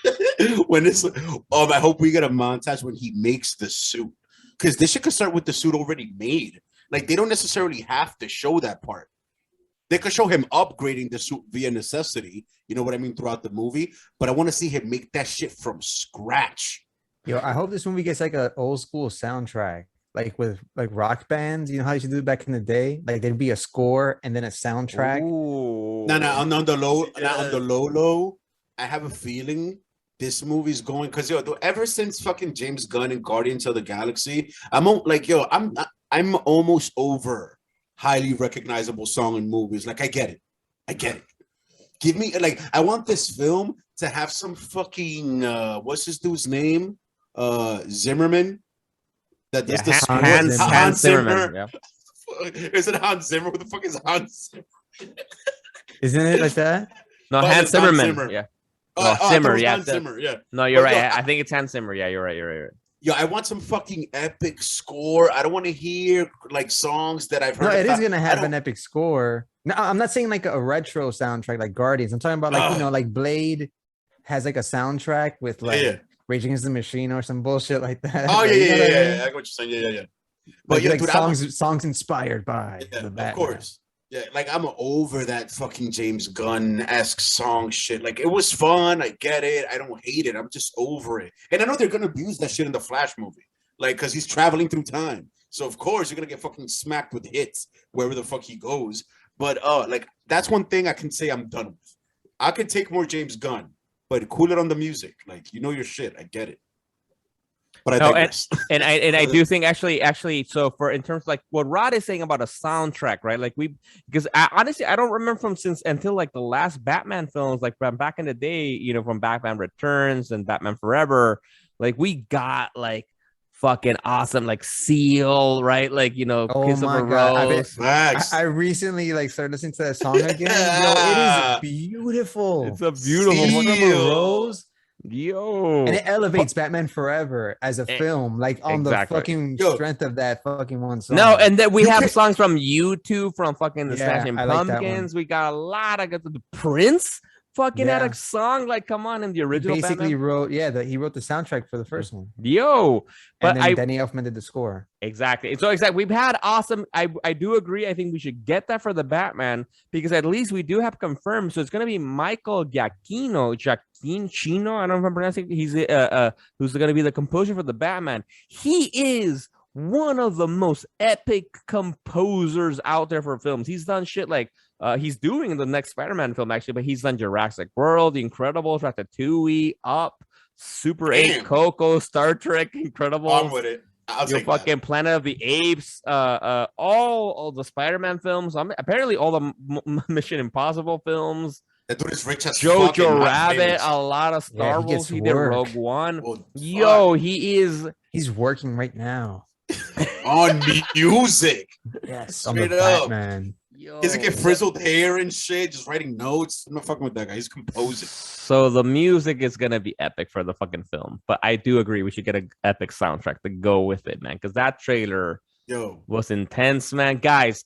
When it's I hope we get a montage when he makes the suit, because this shit could start with the suit already made. Like, they don't necessarily have to show that part. They could show him upgrading the suit via necessity, you know what I mean, throughout the movie. But I want to see him make that shit from scratch. Yo, I hope this movie gets like an old school soundtrack, like with like rock bands. You know how you used to do it back in the day? Like, there'd be a score and then a soundtrack. Ooh. No, on the low. I have a feeling this movie's going, because ever since fucking James Gunn and Guardians of the Galaxy, I'm almost over highly recognizable song in movies. Like, I get it. Give me, like, I want this film to have some fucking what's this dude's name? Zimmerman. That does this Hans Zimmer. Yeah. Is it Hans Zimmer? Who the fuck is Hans Zimmer? Isn't it like that? No, Hans Zimmerman. Yeah. Zimmer. Yeah. Zimmer. Yeah. No, you're right. I think it's Hans Zimmer. Yeah, you're right. Yo, I want some fucking epic score. I don't want to hear like songs that I've heard. No, it is gonna have an epic score. No, I'm not saying like a retro soundtrack like Guardians. I'm talking about like, you know, like Blade has like a soundtrack with like Rage Against the Machine or some bullshit like that. Oh yeah, yeah. I get what you're saying. Yeah. But like, songs inspired by the Batman. Of course. Yeah, like, I'm over that fucking James Gunn-esque song shit. Like, it was fun. I get it. I don't hate it. I'm just over it. And I know they're going to abuse that shit in the Flash movie. Like, because he's traveling through time. So, of course, you're going to get fucking smacked with hits wherever the fuck he goes. But, like, that's one thing I can say I'm done with. I could take more James Gunn, but cool it on the music. Like, you know your shit. I get it. But I do think actually, so for in terms of like what Rod is saying about a soundtrack, right? Like because honestly, I don't remember until like the last Batman films, like from back in the day, you know, from Batman Returns and Batman Forever, like we got like fucking awesome, like Seal, right? Like, you know, Kiss of a Rose. I recently like started listening to that song again. Yo, it is beautiful. It's a beautiful Rose. Yo, and it elevates Batman Forever as a film, like on the fucking strength of that fucking one song. No, and then we have songs from U2, from fucking the Smashing Pumpkins. We got a lot of the Prince fucking had a song. Like, come on, in the original. He basically Batman. he wrote the soundtrack for the first one. Yo, but then Danny Elfman did the score. Exactly. So we've had awesome. I do agree. I think we should get that for the Batman, because at least we do have confirmed. So it's gonna be Michael Giacchino. I don't know if I'm pronouncing. He's who's going to be the composer for the Batman. He is one of the most epic composers out there for films. He's done shit like he's doing the next Spider-Man film actually, but he's done Jurassic World, The Incredibles, Ratatouille, Up. Super 8, Coco, Star Trek, Incredibles. I'm with it. I'll your take fucking that. Planet of the Apes, all the Spider-Man films. Apparently all the Mission Impossible films. That dude is rich as fuck. Jojo Rabbit, a lot of Star Wars. He did Rogue One. Oh, yo, fuck. He's working right now on music. Yes, on the Batman. Yo, does it get frizzled hair and shit? Just writing notes. I'm not fucking with that guy. He's composing. So the music is gonna be epic for the fucking film, but I do agree we should get an epic soundtrack to go with it, man. Because that trailer was intense, man. Guys,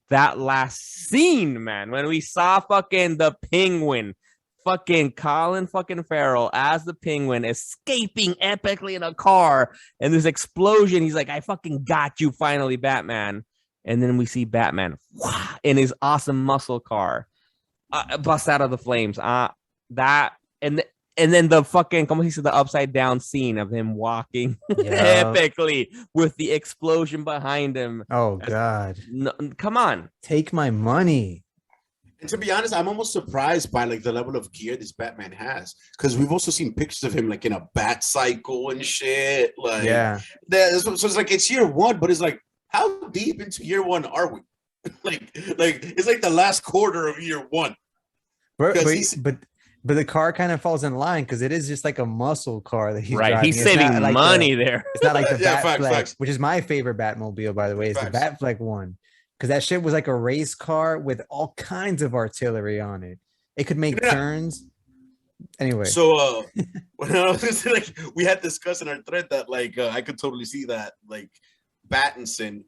that last scene, man, when we saw fucking the Penguin, fucking Colin fucking Farrell as the Penguin escaping epically in a car, and this explosion. He's like, "I fucking got you, finally, Batman." And then we see Batman in his awesome muscle car bust out of the flames. That and then the fucking, como he said, the upside down scene of him walking epically with the explosion behind him. Oh God! No, come on, take my money. And to be honest, I'm almost surprised by like the level of gear this Batman has, because we've also seen pictures of him like in a bat cycle and shit. Like, so it's like it's year one, but it's like, how deep into year one are we? like it's like the last quarter of year one. But the car kind of falls in line because it is just like a muscle car that he's driving. He's saving like money there. It's not like the Batfleck, which is my favorite Batmobile, by the way. It's the Batfleck one, because that shit was like a race car with all kinds of artillery on it. It could make turns. Anyway, so when I was like, we had discussed in our thread that like I could totally see that like Pattinson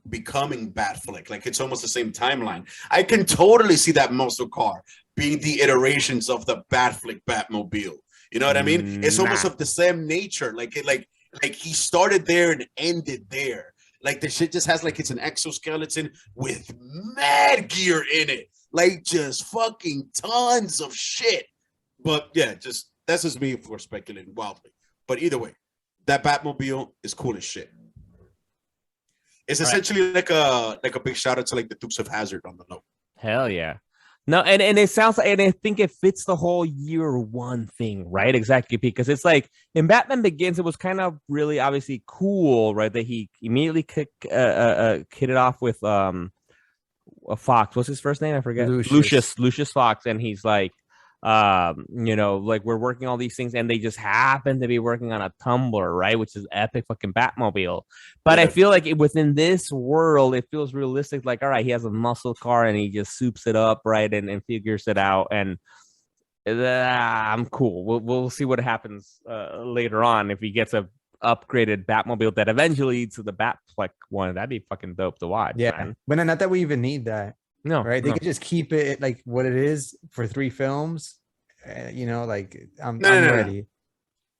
becoming Batfleck, like it's almost the same timeline. I can totally see that muscle car being the iterations of the Batfleck Batmobile. You know what I mean? It's almost of the same nature. Like he started there and ended there. Like the shit just has like it's an exoskeleton with mad gear in it, like just fucking tons of shit. But yeah, just that's just me for speculating wildly. But either way, that Batmobile is cool as shit. It's essentially like a big shout out to like the Dukes of Hazzard on the low. Hell yeah. No, and it sounds like, and I think it fits the whole year one thing, right? Exactly, because it's like in Batman Begins, it was kind of really obviously cool, right? That he immediately kicked it off with a Fox. What's his first name? I forget. Lucius Fox, and he's like, like we're working all these things, and they just happen to be working on a Tumbler, right? Which is epic fucking Batmobile. But I feel like within this world, it feels realistic. Like, all right, he has a muscle car and he just soups it up, right, and figures it out. And I'm cool. We'll see what happens later on if he gets a upgraded Batmobile that eventually leads to the Batfleck one. That'd be fucking dope to watch. Yeah, man. But not that we even need that. No, right? They could just keep it like what it is for 3 films. Like I'm ready.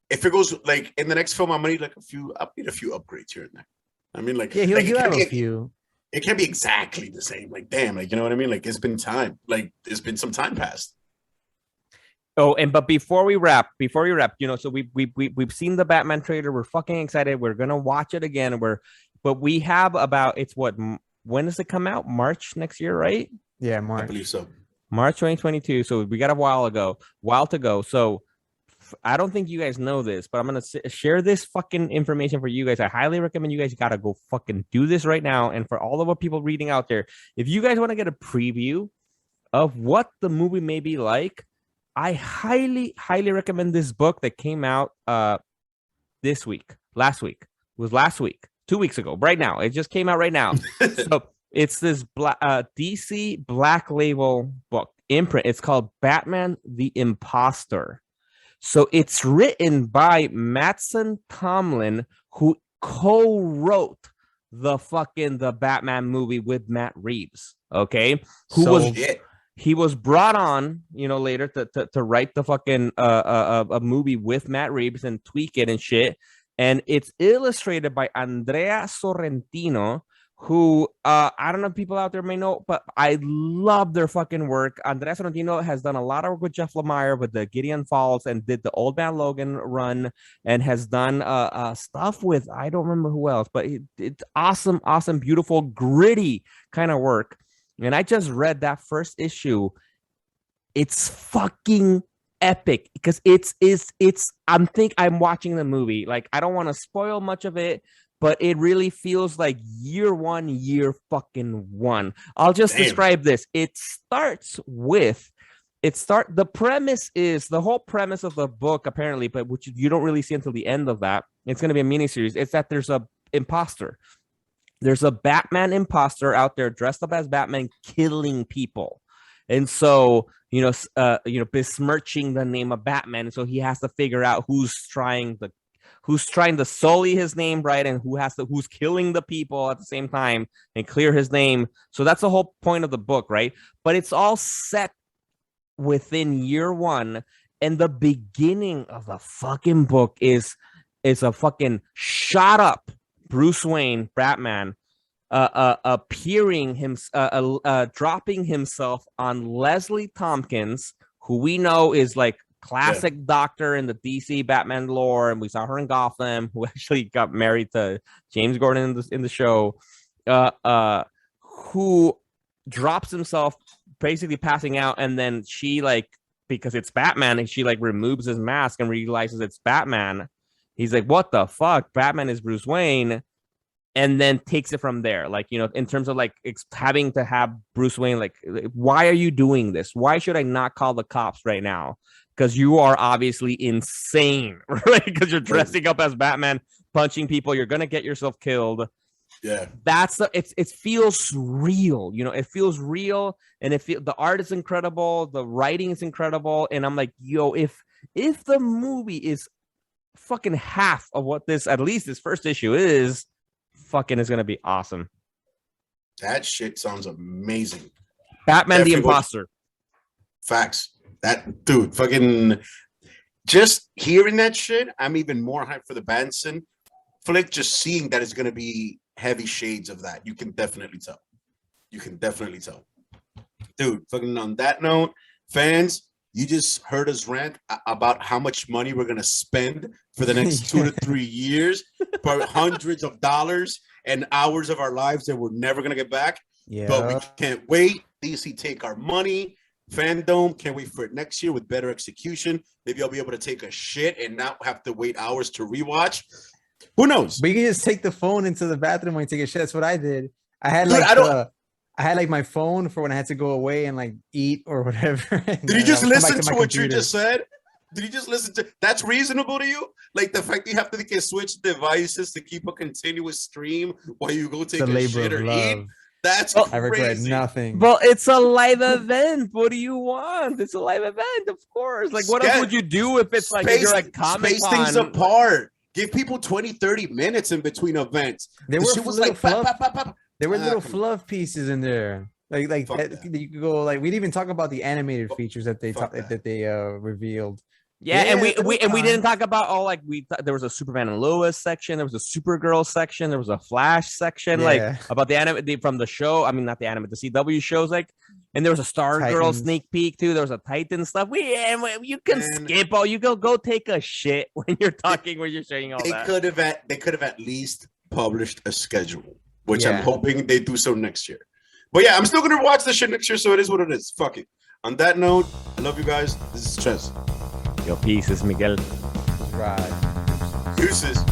If it goes like in the next film, I'm gonna need like I'll need a few upgrades here and there. I mean, like he'll have a few. It can't be exactly the same. Like, damn, like you know what I mean? Like it's been time. Like there's been some time passed. Oh, but before we wrap, so we've seen the Batman trailer. We're fucking excited. We're gonna watch it again. But we have when does it come out? March next year, right? Yeah, March. I believe so. March 2022. So we got a while to go. So I don't think you guys know this, but I'm going to share this fucking information for you guys. I highly recommend you guys got to go fucking do this right now. And for all of the people reading out there, if you guys want to get a preview of what the movie may be like, I highly, highly recommend this book that came out last week. It was last week. 2 weeks ago, right now. It just came out right now. So it's this DC Black Label book imprint. It's called Batman the Imposter. So it's written by Mattson Tomlin, who co-wrote the Batman movie with Matt Reeves. Okay, he was brought on, later to write the fucking a movie with Matt Reeves and tweak it and shit. And it's illustrated by Andrea Sorrentino, who I don't know if people out there may know, but I love their fucking work. Andrea Sorrentino has done a lot of work with Jeff Lemire with the Gideon Falls and did the Old Man Logan run and has done stuff with, I don't remember who else, but it's awesome, beautiful, gritty kind of work. And I just read that first issue. It's fucking epic because I'm watching the movie. Like, I don't want to spoil much of it, but it really feels like year fucking one. I'll just describe this. The premise is the whole premise of the book, apparently, but which you don't really see until the end of that. It's going to be a miniseries. It's that there's a imposter. There's a Batman imposter out there dressed up as Batman, killing people, and so besmirching the name of Batman. And so he has to figure out who's trying to sully his name, right, and who's killing the people at the same time and clear his name. So that's the whole point of the book, right? But it's all set within year one, and the beginning of the fucking book is a fucking shot up Bruce Wayne, Batman, dropping himself on Leslie Tompkins, who we know is like classic doctor in the DC Batman lore, and we saw her in Gotham, who actually got married to James Gordon in the show, who drops himself, basically passing out, and then she, like, because it's Batman, and she like removes his mask and realizes it's Batman. He's like, what the fuck? Batman is Bruce Wayne. And then takes it from there. Like, in terms of like having to have Bruce Wayne, like, why are you doing this? Why should I not call the cops right now? Because you are obviously insane, right? Because you're dressing up as Batman, punching people. You're going to get yourself killed. Yeah. It feels real. It feels real. And the art is incredible. The writing is incredible. And I'm like, yo, if the movie is fucking half of what at least this first issue is going to be awesome. That shit sounds amazing. Batman the Imposter. Facts. That dude, fucking just hearing that shit, I'm even more hyped for the Benson flick. Just seeing that it's going to be heavy shades of that. You can definitely tell. Dude, fucking on that note, fans, you just heard us rant about how much money we're going to spend for the next 2 to 3 years, for hundreds of dollars and hours of our lives that we're never going to get back. Yeah. But we can't wait. DC take our money. Fandome, can't wait for it next year with better execution. Maybe I'll be able to take a shit and not have to wait hours to rewatch. Who knows? But you can just take the phone into the bathroom when you take a shit. That's what I did. I had I had like my phone for when I had to go away and like eat or whatever. Did you just listen to what you just said? Did you just listen to? That's reasonable to you? Like the fact that you have to switch devices to keep a continuous stream while you go take a shit or eat? That's crazy. I regret nothing. Well, it's a live event. What do you want? It's a live event, of course. Like, what else would you do if it's like you're like Comic-Con? Space things apart. Give people 20, 30 minutes in between events. There were little fluff pieces in there. Like that, you could go like we didn't even talk about the animated features that they revealed. Yeah, and we didn't talk about all like there was a Superman and Lois section, there was a Supergirl section, there was a Flash section, like about the anime from the show. I mean, not the anime, the CW shows, like, and there was a Stargirl sneak peek too. There was a Titan stuff. You can skip all. You go take a shit when you're talking, when you're saying all that. They could have at least published a schedule, which I'm hoping they do so next year. But yeah, I'm still gonna watch this shit next year, so it is what it is. Fuck it. On that note, I love you guys. This is Ches. Yo, peace. It's Miguel. Right. Deuces.